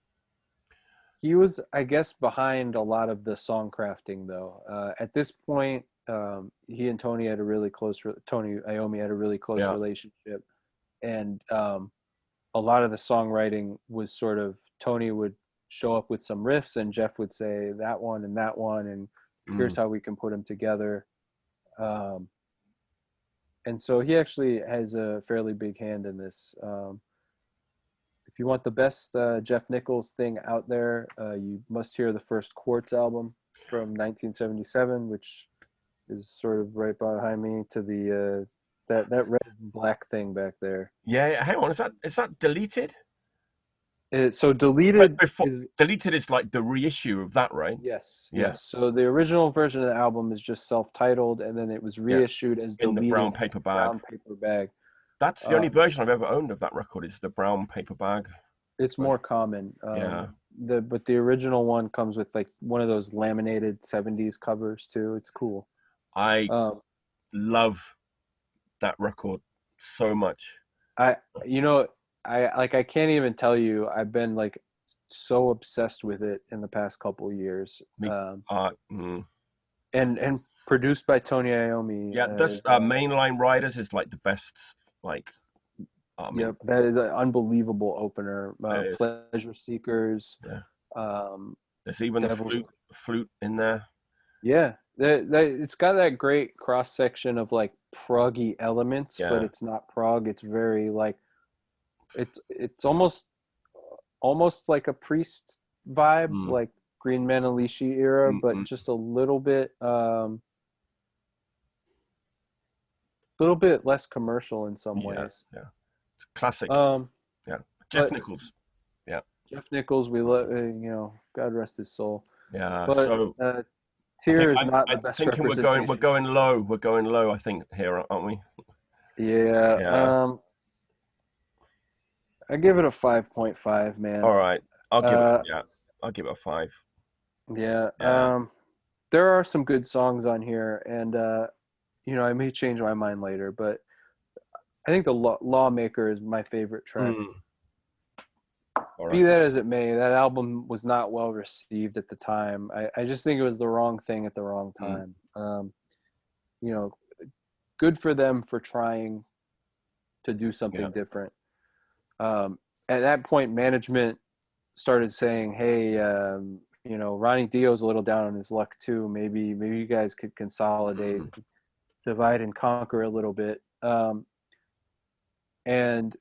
he was, I guess, behind a lot of the song crafting, though. At this point, he and Tony Iommi had a really close yeah. relationship, and a lot of the songwriting was sort of Tony would show up with some riffs, and Jeff would say that one, and Mm, here's how we can put them together. Um, and so he actually has a fairly big hand in this. If you want the best Jeff Nichols thing out there, you must hear the first Quartz album from 1977, which is sort of right behind me to the that red and black thing back there. yeah. Yeah, hang on. Is that deleted? So But deleted before is deleted is like the reissue of that, right? yes, Yeah. yes. So the original version of the album is just self-titled, and then it was Yeah. reissued as In the brown deleted in paper a bag. brown paper bag. That's the Uh, only version I've ever owned of that record. Is the brown paper bag it's more version. common. Yeah. But the original one comes with like one of those laminated '70s covers too. It's cool. I Um, love that record so much. I you know I can't even tell you. I've been like so obsessed with it in the past couple years. Me, And produced by Tony Iommi. yeah, this Mainline Riders is like the best. Like, I mean, Yep, that is an unbelievable opener. it is. Pleasure Seekers, Yeah, um, there's even the Devil's. flute in there. Yeah, it's got that great cross section of like proggy elements, but Yeah. it's not prog. It's very like it's almost like a Priest vibe, Mm, like Green Manalishi era, mm, but mm. just little bit less commercial in some Yeah, ways. yeah. Classic. Um, Yeah. Jeff but Nichols. Yeah, Jeff Nichols, we love, God rest his soul. yeah. But So I think Tyr is not the I'm best thinking we're representation. going low. We're going low. I think here, aren't we? Yeah, Yeah. I give it a 5.5, All man. right. I'll give it. Uh, Yeah. I'll give it a five. yeah. Yeah. There are some good songs on here, and I may change my mind later, but I think the Lawmaker is my favorite track. Mm. All Be right. that as it may, that album was not well received at the time. I just think it was the wrong thing at the wrong Mm. time. You know, good for them for trying to do Yeah. something different. At that point, management started saying, "Hey, Ronnie Dio's a little down on his luck too. Maybe you guys could consolidate, Mm. divide and conquer a little bit." And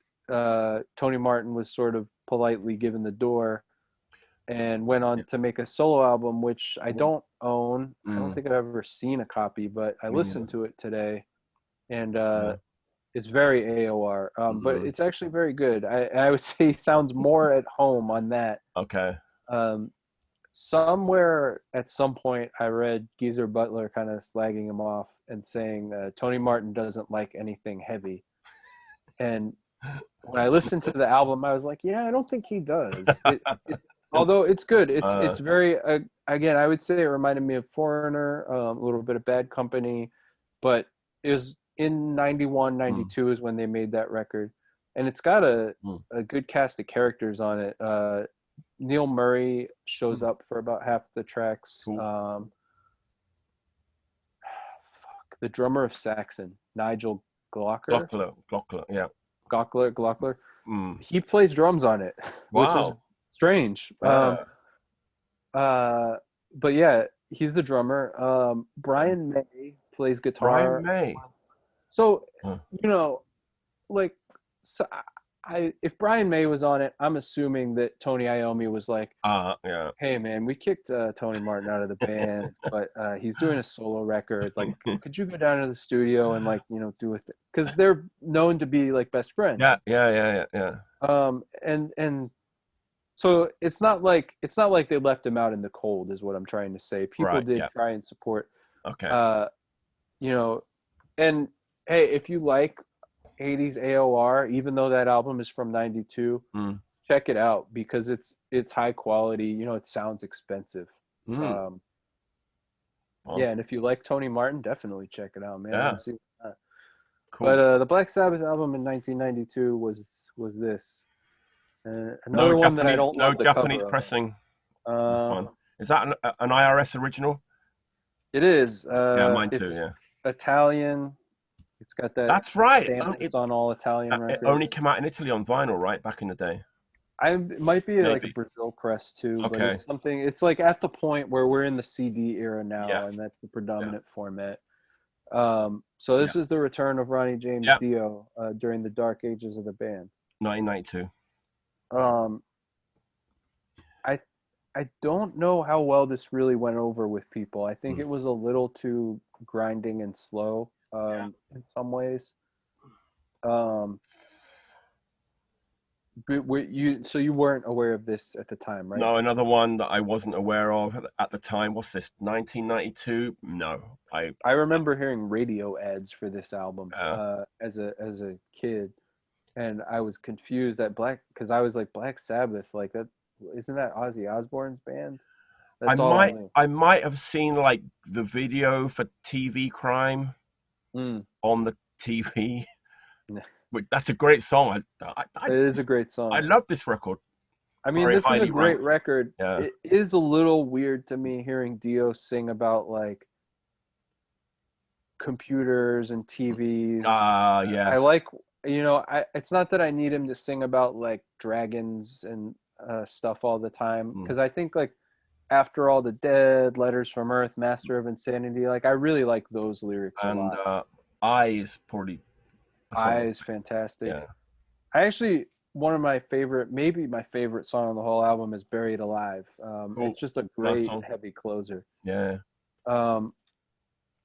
Tony Martin was sort of politely given the door and went Yeah. on to make a solo album, which I don't own. I don't Mm. think I've ever seen a copy, but I Me neither. listened to it today, and Yeah. it's very AOR, but Mm. it's actually very good. I would say he sounds more at home on that. Okay. Um, Somewhere at some point, I read Geezer Butler kind of slagging him off and saying Tony Martin doesn't like anything heavy. And when I listened to the album, I was like, yeah, I don't think he does. Although it's good. uh, It's very again, I would say it reminded me of Foreigner, a little bit of Bad Company, but it was in 91, mm. 92 is when they made that record, and it's got Mm. a good cast of characters on it. Neil Murray shows Mm. up for about half the tracks. Cool. the drummer of Saxon, Nigel Glocker, Glockler, yeah. Glockler. Mm. He plays drums on it, which is Wow. strange. Yeah. Uh, but yeah, he's the drummer. Um, Brian May plays Brian guitar. May. So, Huh. you know, like, so if Brian May was on it, I'm assuming that Tony Iommi was like, Yeah. "Hey, man, we kicked Tony Martin out of the band, but he's doing a solo record. Like, could you go down to the studio and like, do it?" Because they're known to be like best Yeah, friends. yeah, yeah, yeah, yeah. And so it's not like they left him out in the cold, is what I'm trying to say. People Right, did yeah. try and support, Okay. uh, you know, and hey, if you like 80s AOR, even though that album is from '92, Mm. check it out because it's high quality. It sounds expensive. Mm. Um, Well, yeah, and if you like Tony Martin, definitely check it out, man. I yeah, don't see why not. But cool. the Black Sabbath album in 1992 was this. No Another one that I Japanese, don't no love the Japanese cover of. pressing. This Um, one. Is that an IRS original? it is. Yeah, mine too. It's Yeah, Italian. It's got that that's right. stamp that's on all Italian It only records. came out in Italy on vinyl, right, back in the day. It might be like a Maybe. Brazil press too, but Okay. it's something. It's like at the point where we're in the CD era Yeah. now, and that's the Yeah. predominant format. So Yeah. this is the return of Ronnie James Yeah. Dio during the dark ages of the band. 1992. Um, I I don't know how well this really went over with people. I think Mm. it was a little too grinding and slow Yeah. in some ways. Um, but so you weren't aware of this at the time, right? No, another one that I wasn't aware of at the time. What's this? 1992? No, I remember hearing radio ads for this album uh, as a kid, and I was confused that because I was like Black Sabbath, like that isn't that Ozzy Osbourne's band? I That's all I might knew. I might have seen like the video for TV Crime Mm. on the TV. But that's a great song. It is a great I song. love this record. I mean, Very this is a highly great ranked. record. Yeah. It is a little weird to me hearing Dio sing about like computers and TVs. I Yes. like, it's not that I need him to sing about like dragons and stuff all the time Mm. because I think like After All the Dead, Letters from Earth, Master of Insanity, like I really like those lyrics a And lot. I is probably that's one of I my is fantastic. yeah. I actually one of my favorite, maybe my favorite song on the whole album is Buried Alive. Cool. It's just a Last great song. heavy closer. Yeah. Um,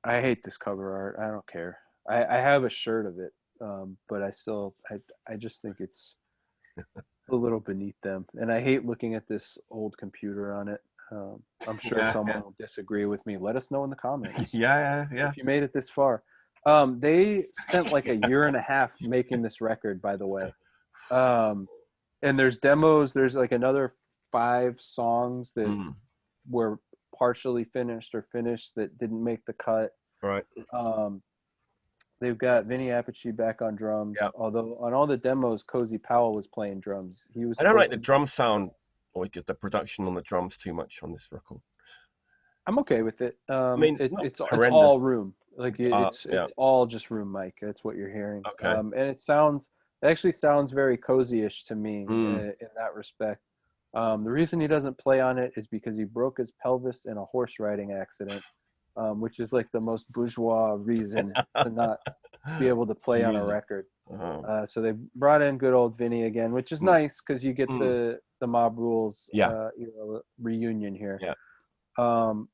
I hate this cover art. I don't care. I have a shirt of it, but I just think it's a little beneath them, and I hate looking at this old computer on it. I'm sure Yeah. someone Yeah. will disagree with me. Let us know in the comments Yeah. Yeah. if you made it this far. They spent like a year and a half making this record, by the way. Um, and there's demos. There's like another 5 songs that Mm. were partially finished or finished that didn't make the cut. Right. Um, they've got Vinny Appice back on drums, Yeah. although on all the demos, Cozy Powell was playing drums. He was I don't like supposed the to. drum sound or get the production on the drums too much on this record. I'm okay with it. I mean, not It's horrendous. all room. Like it's Yeah. it's all just room mic. That's what you're hearing. Okay. And it actually sounds very cozy-ish to me Mm. in that respect. The reason he doesn't play on it is because he broke his pelvis in a horse riding accident, which is like the most bourgeois reason to not be able to play on a Use it. record. Uh-huh. So they brought in good old Vinny again, which is Mm. nice because you get Mm. the Mob Rules Yeah. reunion here. Yeah. Um,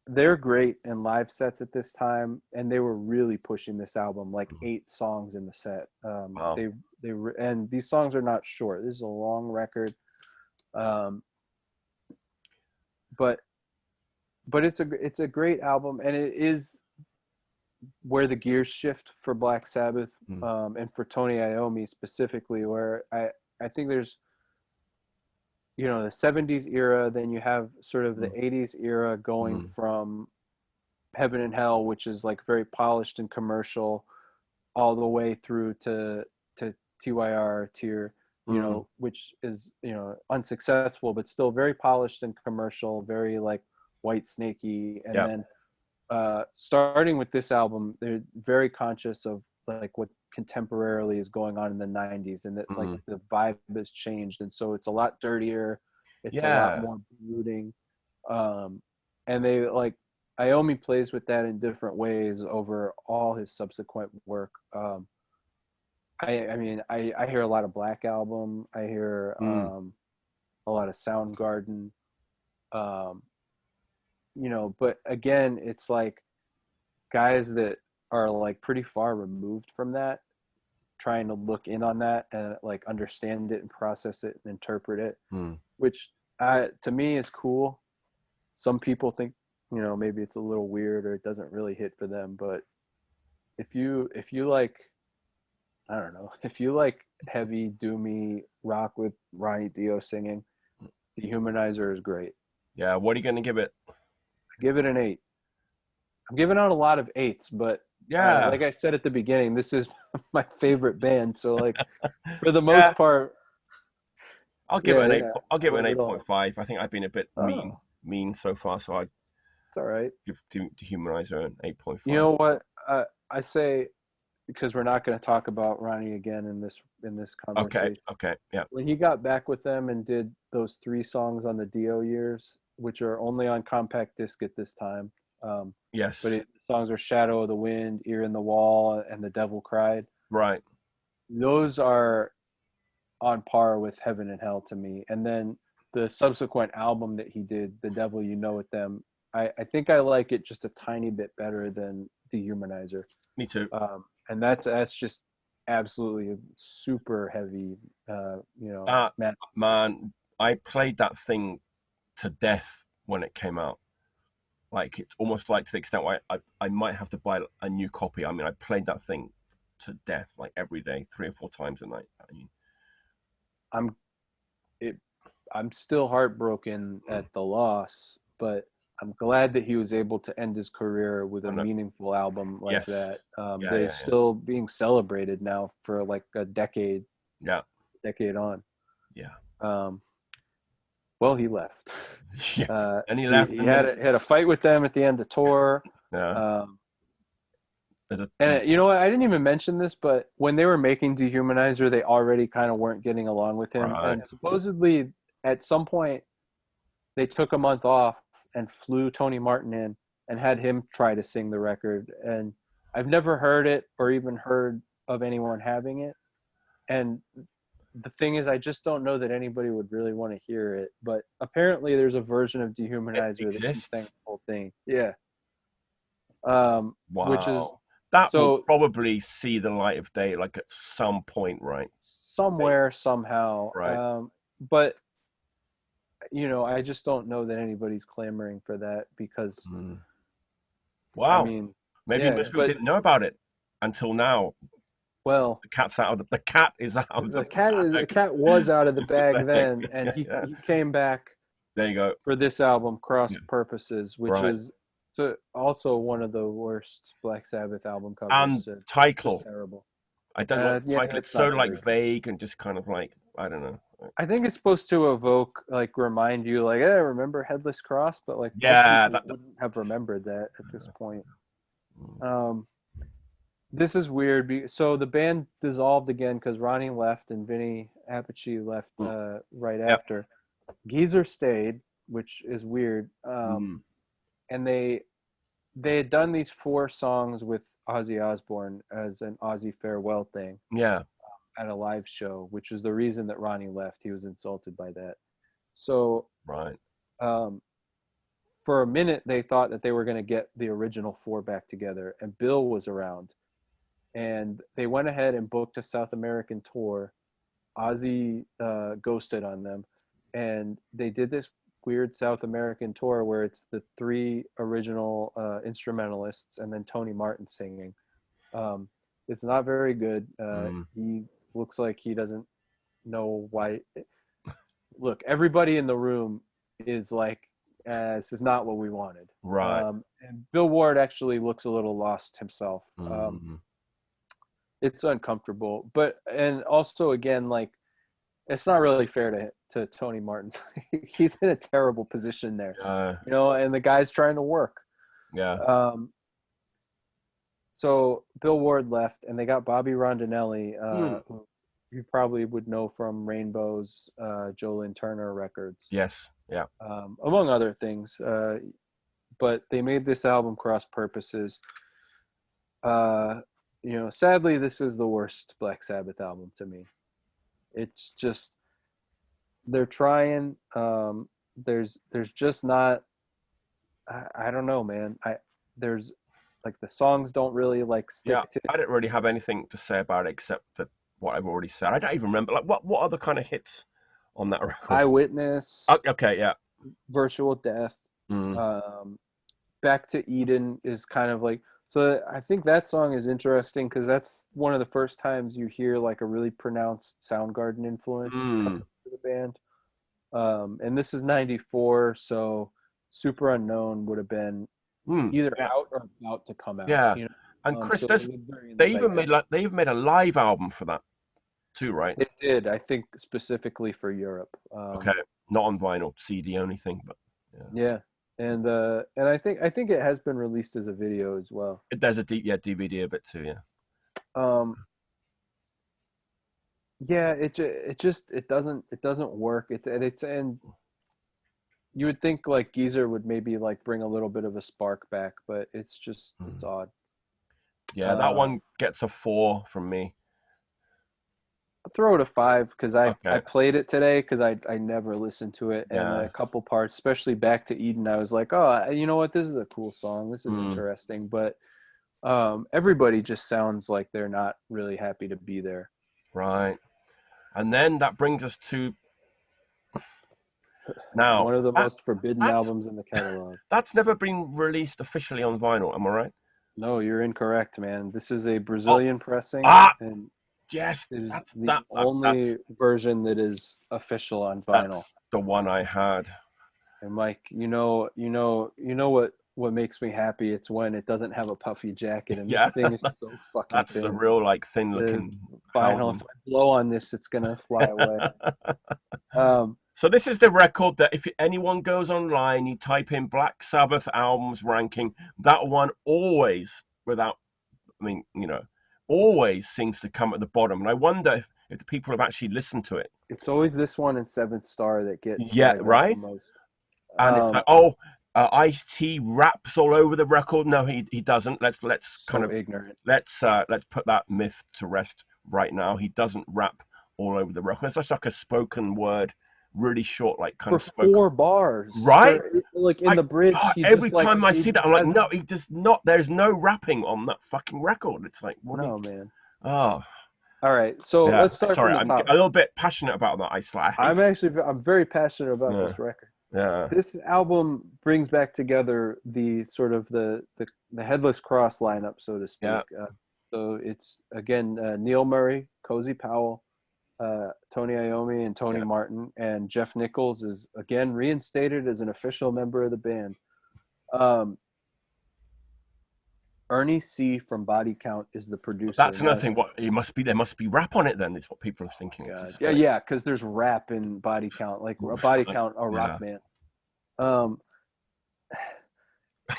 they're great in live sets at this time, and they were really pushing this album, like 8 songs in the set. Wow. And these songs are not short. This is a long record, um, but it's a great album, and it is where the gears shift for Black Sabbath, Mm. and for Tony Iommi specifically, where I think there's the 70s era, then you have sort of the Mm. 80s era going Mm. from Heaven and Hell, which is like very polished and commercial, all the way through to TYR tier, Mm. which is unsuccessful, but still very polished and commercial, very like White Snakey, and Yeah. then starting with this album, they're very conscious of like what contemporarily is going on in the 90s, and that like Mm. the vibe has changed, and so it's a lot dirtier, it's a lot Yeah. more brooding. um and they like Iommi plays with that in different ways over all his subsequent work. I mean, I hear a lot of Black Album, I hear Mm. a lot of Soundgarden, um but again, it's like guys that are like pretty far removed from that, trying to look in on that and like understand it and process it and interpret it, Mm. which to me is cool. Some people think, maybe it's a little weird or it doesn't really hit for them, but if you like, I don't know, if you like heavy doomy rock with Ronnie Dio singing, Dehumanizer is great. Yeah. What are you gonna give it? Give it an 8. I'm giving out a lot of 8s, but Yeah. like I said at the beginning, this is my favorite band. So like for the Yeah. most part, I'll give it yeah, an eight. yeah, I'll I give it love an it all. 8.5. I think I've been a bit mean, Oh, mean so far, so I it's all right. give Dehumanizer an You 8.5. know what? I say, because we're not going to talk about Ronnie again in this Okay. conversation. Okay. Yeah. When he got back with them and did those 3 songs on the Dio years, which are only on compact disc at this time, but Yes. the songs are "Shadow of the Wind," "Ear in the Wall," and "The Devil Cried." Right. Those are on par with Heaven and Hell to me. And then the subsequent album that he did, The Devil You Know with them, I think I like it just a tiny bit better than Dehumanizer. Me too. And that's just absolutely super heavy, Uh, man. man, I played that thing to death when it came out. Like it's almost like to the extent where I might have to buy a new copy. I mean, I played that thing to death like every day, 3 or 4 times a night. I mean, I'm it, I'm still heartbroken mm, at the loss, but I'm glad that he was able to end his career with a I know. meaningful album like Yes. that. Yeah. That Yeah. is Yeah. still being celebrated now for like a Yeah. decade on. Yeah. Um, well, he left. Yeah. And he He left, he and then had a fight with them at the end of tour. yeah. Um, There's a and you know what? I didn't even mention this, but when they were making Dehumanizer, they already kind of weren't getting along with him. right. And supposedly, at some point, they took a month off and flew Tony Martin in and had him try to sing the record. And I've never heard it or even heard of anyone having it. And the thing is, I just don't know that anybody would really want to hear it. But apparently, there's a version of It Dehumanizer that he sang exists. the whole thing. Yeah. Which is Wow. That will so probably see the light of day, like at some point, right? Maybe. somewhere, somehow. Right. But, I just don't know that anybody's clamoring for that because, Mm. I Wow. mean, Maybe yeah, most people but, didn't know about it until now. well, The cat is out of the the bag. cat was out of the bag Bag. then, and Yeah, he yeah. he came back There you go. for this album, Cross Yeah. Purposes, which Right. is also one of the worst Black Sabbath album covers. And Just title. terrible. I don't know what the Yeah, title. It's it's so not very like good. vague and just kind of like I don't know. I think it's supposed to evoke, like, remind you, like, hey, remember Headless Cross? But like most Yeah, people wouldn't have remembered that at this point. Um, this is weird. So the band dissolved again because Ronnie left and Vinny Appice left mm, right yep. after. Geezer stayed, which is weird. Mm, And they had done these 4 songs with Ozzy Osbourne as an Ozzy farewell thing yeah. at a live show, which is the reason that Ronnie left. He was insulted by that. So Right. um, for a minute, they thought that they were going to get the original 4 back together, and Bill was around. And they went ahead and booked a South American tour. Ozzy ghosted on them, and they did this weird South American tour where it's the 3 original instrumentalists and then Tony Martin singing. Um, it's not very good. Mm, He looks like he doesn't know why. Look, everybody in the room is like, this is not what we wanted. right. And Bill Ward actually looks a little lost himself. Mm, It's uncomfortable, and also again, like, it's not really fair to Tony Martin. He's in a terrible position there, uh, and the guy's trying to work. Yeah. Um, so Bill Ward left, and they got Bobby Rondinelli, Hmm. who you probably would know from Rainbow's Joe Lynn Turner records, Yes. Yeah. among other things. But they made this album Cross Purposes. Uh, sadly, this is the worst Black Sabbath album to me. It's just they're trying. There's just not. I don't know, man. There's like the songs don't really like Yeah. stick to. I don't really have anything to say about it except that what I've already said. I don't even remember. Like, what other kind of hits on that record? Eyewitness, Okay. Yeah. Virtual Death, Mm. um, Back to Eden is kind of like. So I think that song is interesting because that's one of the first times you hear like a really pronounced Soundgarden influence Mm. coming through the band. And this is '94, so Super Unknown would have been Mm. either Yeah. out or about to come out. Yeah. And Chris, So it was very in the zeitgeist. they even made a live album for that too, right? They did, I think, specifically for Europe. Okay, not on vinyl, CD only thing, but yeah. Yeah, and I think it has been released as a video as well. There's a DVD a bit too, yeah. Um, yeah, it doesn't work. And you would think like Geezer would maybe like bring a little bit of a spark back, but it's Mm. odd. Yeah, that Uh, one gets a 4 from me. I'll throw it a 5 because I Okay, played it today because I never listened to it, and a yeah. couple parts, especially Back to Eden, I was like, oh, you know what, this is a cool song, this is Mm. interesting, but everybody just sounds like they're not really happy to be there. Right. And then that brings us to now. One of the That most forbidden that albums in the catalog. that's never been released officially on vinyl, am I right? No, you're incorrect, man. This is a Oh, Brazilian pressing, ah, and yes, it is that's the only version that is official on vinyl. that's the one I had. And Mike, what makes me happy? It's when it doesn't have a puffy jacket, and this Yeah, thing is so fucking that's a thin. real like thin The looking vinyl, if album. I blow on this, it's gonna fly away. Um, So this is the record that if anyone goes online, you type in Black Sabbath albums ranking, that one always, without, I mean, always seems to come at the bottom. And I wonder if the people have actually listened to it. it's always this one and Seventh Star that get Yeah, slagged off the right. most. And it's like, Um, oh, Ice-T raps all over the record. No, he doesn't. Let's kind so of ignorant. let's put that myth to rest right now. He doesn't rap all over the record. It's just like a spoken word, really short, like kind For of spoken. 4 bars, Right? like in the bridge, he Every just like time I he see that, I'm like, has no, he does not. There's no rapping on that fucking record. It's like, what? no, man. Oh, All right, so yeah. let's start Sorry, from the I'm a top. little bit passionate about that. I hate. I'm very passionate about Yeah, this record. yeah, This album brings back together the sort of the Headless Cross lineup, so to yeah, speak. So it's again Neil Murray, Cozy Powell, Tony Iommi, and Tony yeah. Martin, and Jeff Nichols is again reinstated as an official member of the band. Um, Ernie C. from Body Count is the But producer. that's another Now, thing. What it must be? There must be rap on it. Then is what people are thinking. It's God, just yeah, like, yeah, because there's rap in Body Count, like a Body Count, a rock yeah, band. Um,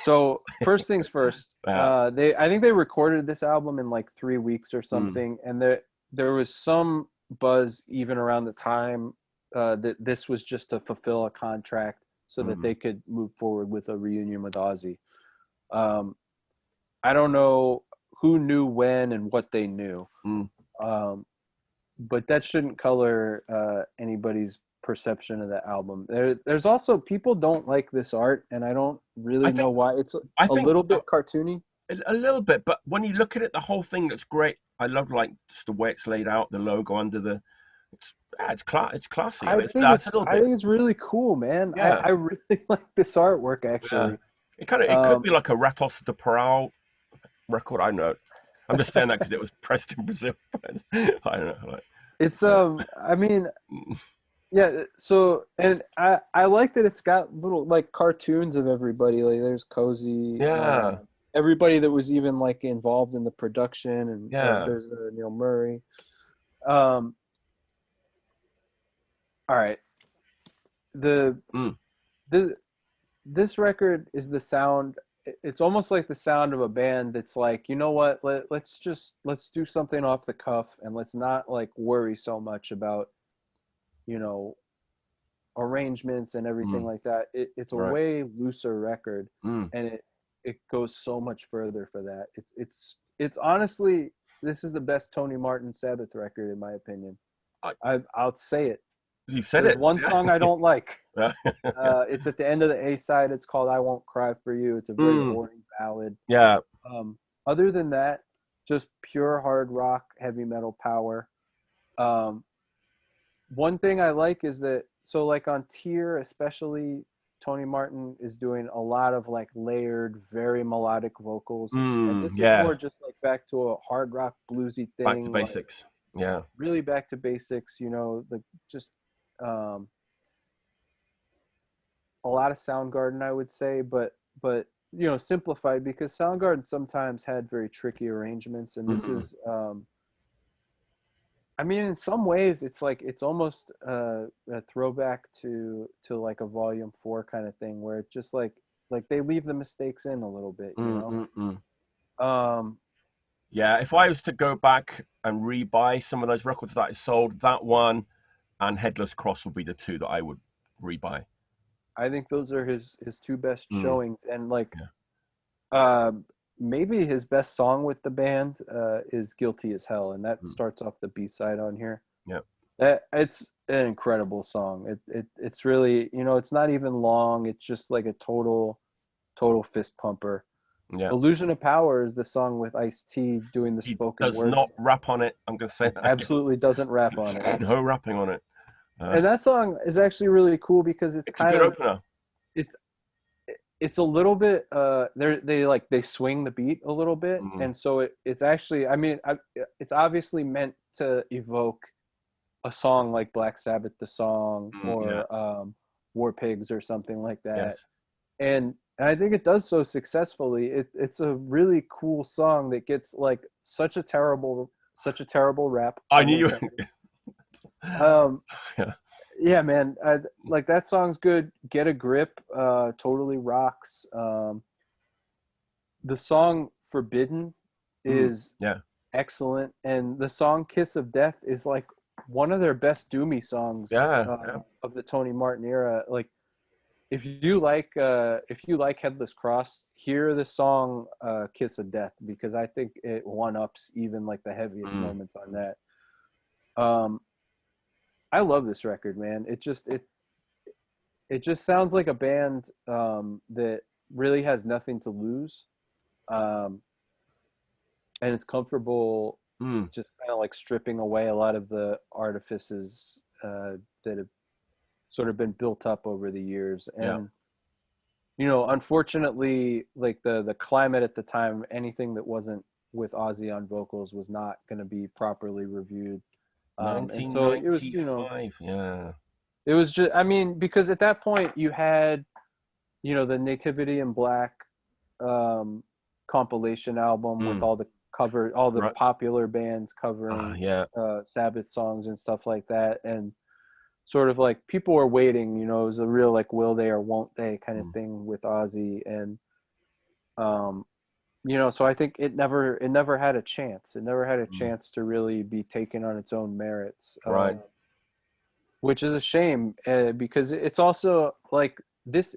So first things first, yeah, I think they recorded this album in like 3 weeks or mm, something, and there was some buzz even around the time that this was just to fulfill a contract so that mm, they could move forward with a reunion with Ozzy. Um, I don't know who knew when and what they knew, mm. um, but that shouldn't color anybody's perception of the album. There's also people don't like this art, and I don't I really know think, why. It's I a think little bit cartoony. a little bit, but when you look at it, the whole thing looks great. I love like just the way it's laid out, the logo under the. It's classy. I mean, it's a little I bit. think it's really cool, man. Yeah, I really like this artwork yeah. actually. It could Um, be like a Ratos de Paral record. I don't know. I'm just saying that because it was pressed in Brazil. But I don't know. Like, it's uh, I mean, mm, yeah. So and I like that it's got little like cartoons of everybody. Like there's Cozy, yeah, everybody that was even like involved in the production, and yeah. there's Neil Murray. Um, all right, the Mm, the this record is the sound it's almost like the sound of a band that's like, you know what, let's do something off the cuff, and let's not like worry so much about, you know, arrangements and everything Mm, like that. It's a right. way looser record, Mm. and it goes so much further for that. It's honestly, this is the best Tony Martin Sabbath record in my opinion. I, I'll say it. you said There's it. one song I don't like. Yeah. It's at the end of the A side. It's called "I Won't Cry for You." It's a very Mm, boring ballad. yeah. Um, Other than that, just pure hard rock, heavy metal power. Um, One thing I like is that, so like on Tier, especially, Tony Martin is doing a lot of like layered, very melodic vocals, and Mm, this is yeah. more just like back to a hard rock bluesy Back to thing, like basics. Yeah. really back to basics. You know, like just um, a lot of Soundgarden, I would say, but you know, simplified, because Soundgarden sometimes had very tricky arrangements, and this Mm, is I mean, in some ways, it's like it's almost a throwback to like a Volume 4 kind of thing, where it's just like they leave the mistakes in a little bit, you mm, know. mm, mm. Um, Yeah. If I was to go back and re-buy some of those records that I sold, that one and Headless Cross would be the two that I would re-buy. I think those are his two best Mm, showings, and like yeah. uh, maybe his best song with the band is "Guilty as Hell," and that Mm, starts off the B side on here. yeah. That it's an incredible song. It's really, you know, it's not even long. It's just like a total fist pumper. Yeah. Illusion of Power is the song with Ice-T doing the He spoken does words. not rap on it. I'm going to say that again. Absolutely doesn't rap on it. No rapping on it. And that song is actually really cool because it's It's a kind good of opener. it's it's a little bit they swing the beat a little bit, Mm, and so it's actually, I mean, it's obviously meant to evoke a song like Black Sabbath the song, mm, yeah. or War Pigs or something like Yes. that. And I think it does so successfully. It's a really cool song that gets like such a terrible rap, I pun knew you. intended. Um, Yeah. yeah, man, like that song's good. Get a Grip, totally rocks. The song Forbidden Mm, is yeah. excellent, and the song Kiss of Death is like one of their best doomy songs Yeah. Yeah. of the Tony Martin era. Like if you like Headless Cross, hear the song Kiss of Death, because I think it one ups even like the heaviest Mm, moments on that. Um, I love this record, man. It just sounds like a band that really has nothing to lose, um, and it's comfortable mm, just kind of like stripping away a lot of the artifices that have sort of been built up over the years. yeah. And you know, unfortunately, like the climate at the time, anything that wasn't with Ozzy on vocals was not going to be properly reviewed. And so it was, you know, 1995. Yeah. it was just, I mean, because at that point you had, you know, the Nativity in Black um, compilation album with Mm, all the right. popular bands covering Yeah. Sabbath songs and stuff like that. And sort of like people were waiting, you know, it was a real like will they or won't they kind of Mm, thing with Ozzy. And um, you know, so I think it never had a chance. It never had a mm, chance to really be taken on its own merits, right. which is a shame, because it's also like this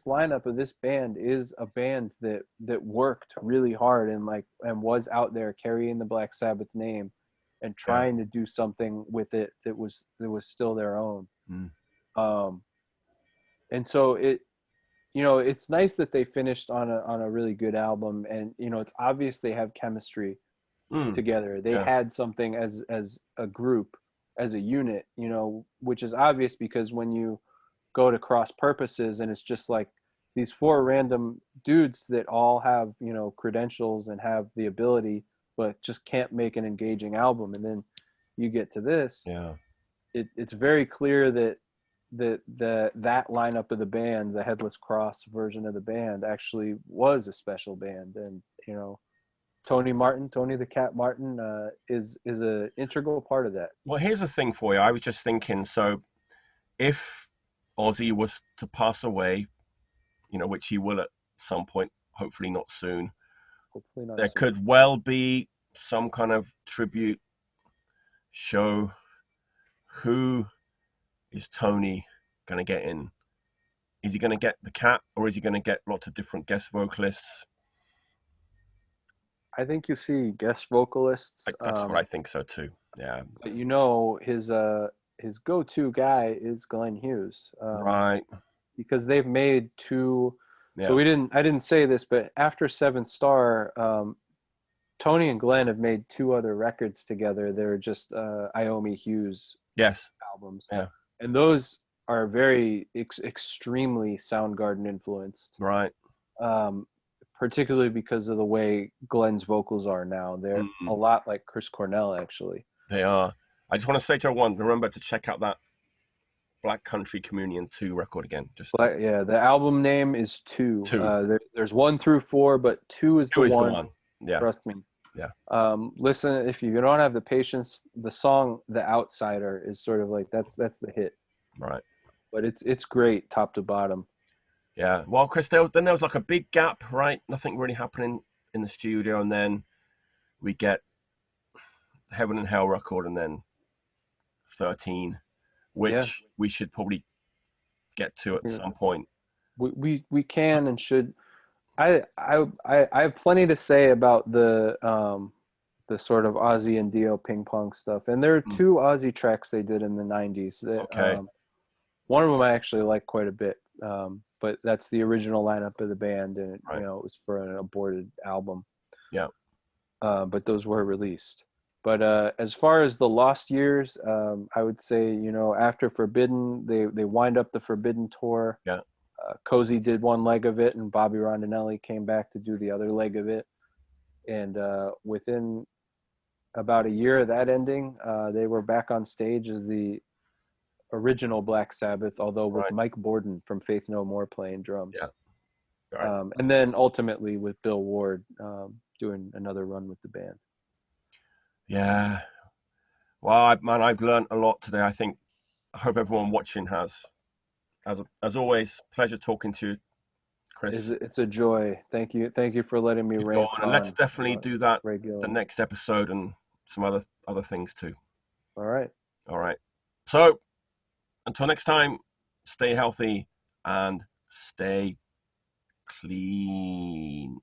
lineup of this band is a band that worked really hard and like and was out there carrying the Black Sabbath name and Yeah. trying to do something with it that was still their own. Mm, Um, and so you know, it's nice that they finished on a really good album, and you know, it's obvious they have chemistry mm, together. They yeah. had something as a group, as a unit, you know, which is obvious because when you go to Cross Purposes and it's just like these four random dudes that all have, you know, credentials and have the ability but just can't make an engaging album, and then you get to this, Yeah. it's very clear that that lineup of the band, the Headless Cross version of the band, actually was a special band. And you know, Tony the Cat Martin, is a integral part of that. Well, here's the thing for you. I was just thinking, so if Ozzy was to pass away, which he will at some point, hopefully not soon. Hopefully not There soon. could well be some kind of tribute show. Who is Tony going to get in? Is he going to get the cat, or is he going to get lots of different guest vocalists? I think you see guest vocalists, That's what I think so too. Yeah. but his go-to guy is Glenn Hughes, Right. because they've made two. So Yeah. I didn't say this, but after Seventh Star, Tony and Glenn have made two other records together. They're just Iommi Hughes Yes. albums, Yeah. and those are very extremely Soundgarden influenced. Right. Um, Particularly because of the way Glenn's vocals are now. They're a lot like Chris Cornell, actually. They are. I just want to say to everyone, remember to check out that Black Country Communion 2 record again. But yeah, the album name is Two. 2. There's 1 through 4, but Two is 2 the is the one. one. Yeah. Trust me. Yeah. Listen, if you don't have the patience, the song "The Outsider" is sort of like that's the hit. Right. But it's great top to bottom. Yeah. Well, Chris, there was like a big gap, right? Nothing really happening in the studio, and then we get Heaven and Hell record, and then 13, which we should probably get to at some point. We can and should. I have plenty to say about the sort of Ozzy and Dio ping pong stuff, and there are two Ozzy tracks they did in the '90s. That, Okay. one of them I actually like quite a bit, but that's the original lineup of the band, and Right. it was for an aborted album. Yeah. But those were released. But as far as the Lost Years, I would say, after Forbidden, they wind up the Forbidden tour. Yeah. Cozy did one leg of it, and Bobby Rondinelli came back to do the other leg of it. And within about a year of that ending, they were back on stage as the original Black Sabbath, although with Right. Mike Borden from Faith No More playing drums. Yeah. Right. And then ultimately with Bill Ward doing another run with the band. Yeah. Well, I've learned a lot today. I hope everyone watching has. As always, pleasure talking to you, Chris. It's a joy. Thank you for letting me rant on. Let's definitely do that regularly. the next episode, and some other things too. All right. So until next time, stay healthy and stay clean.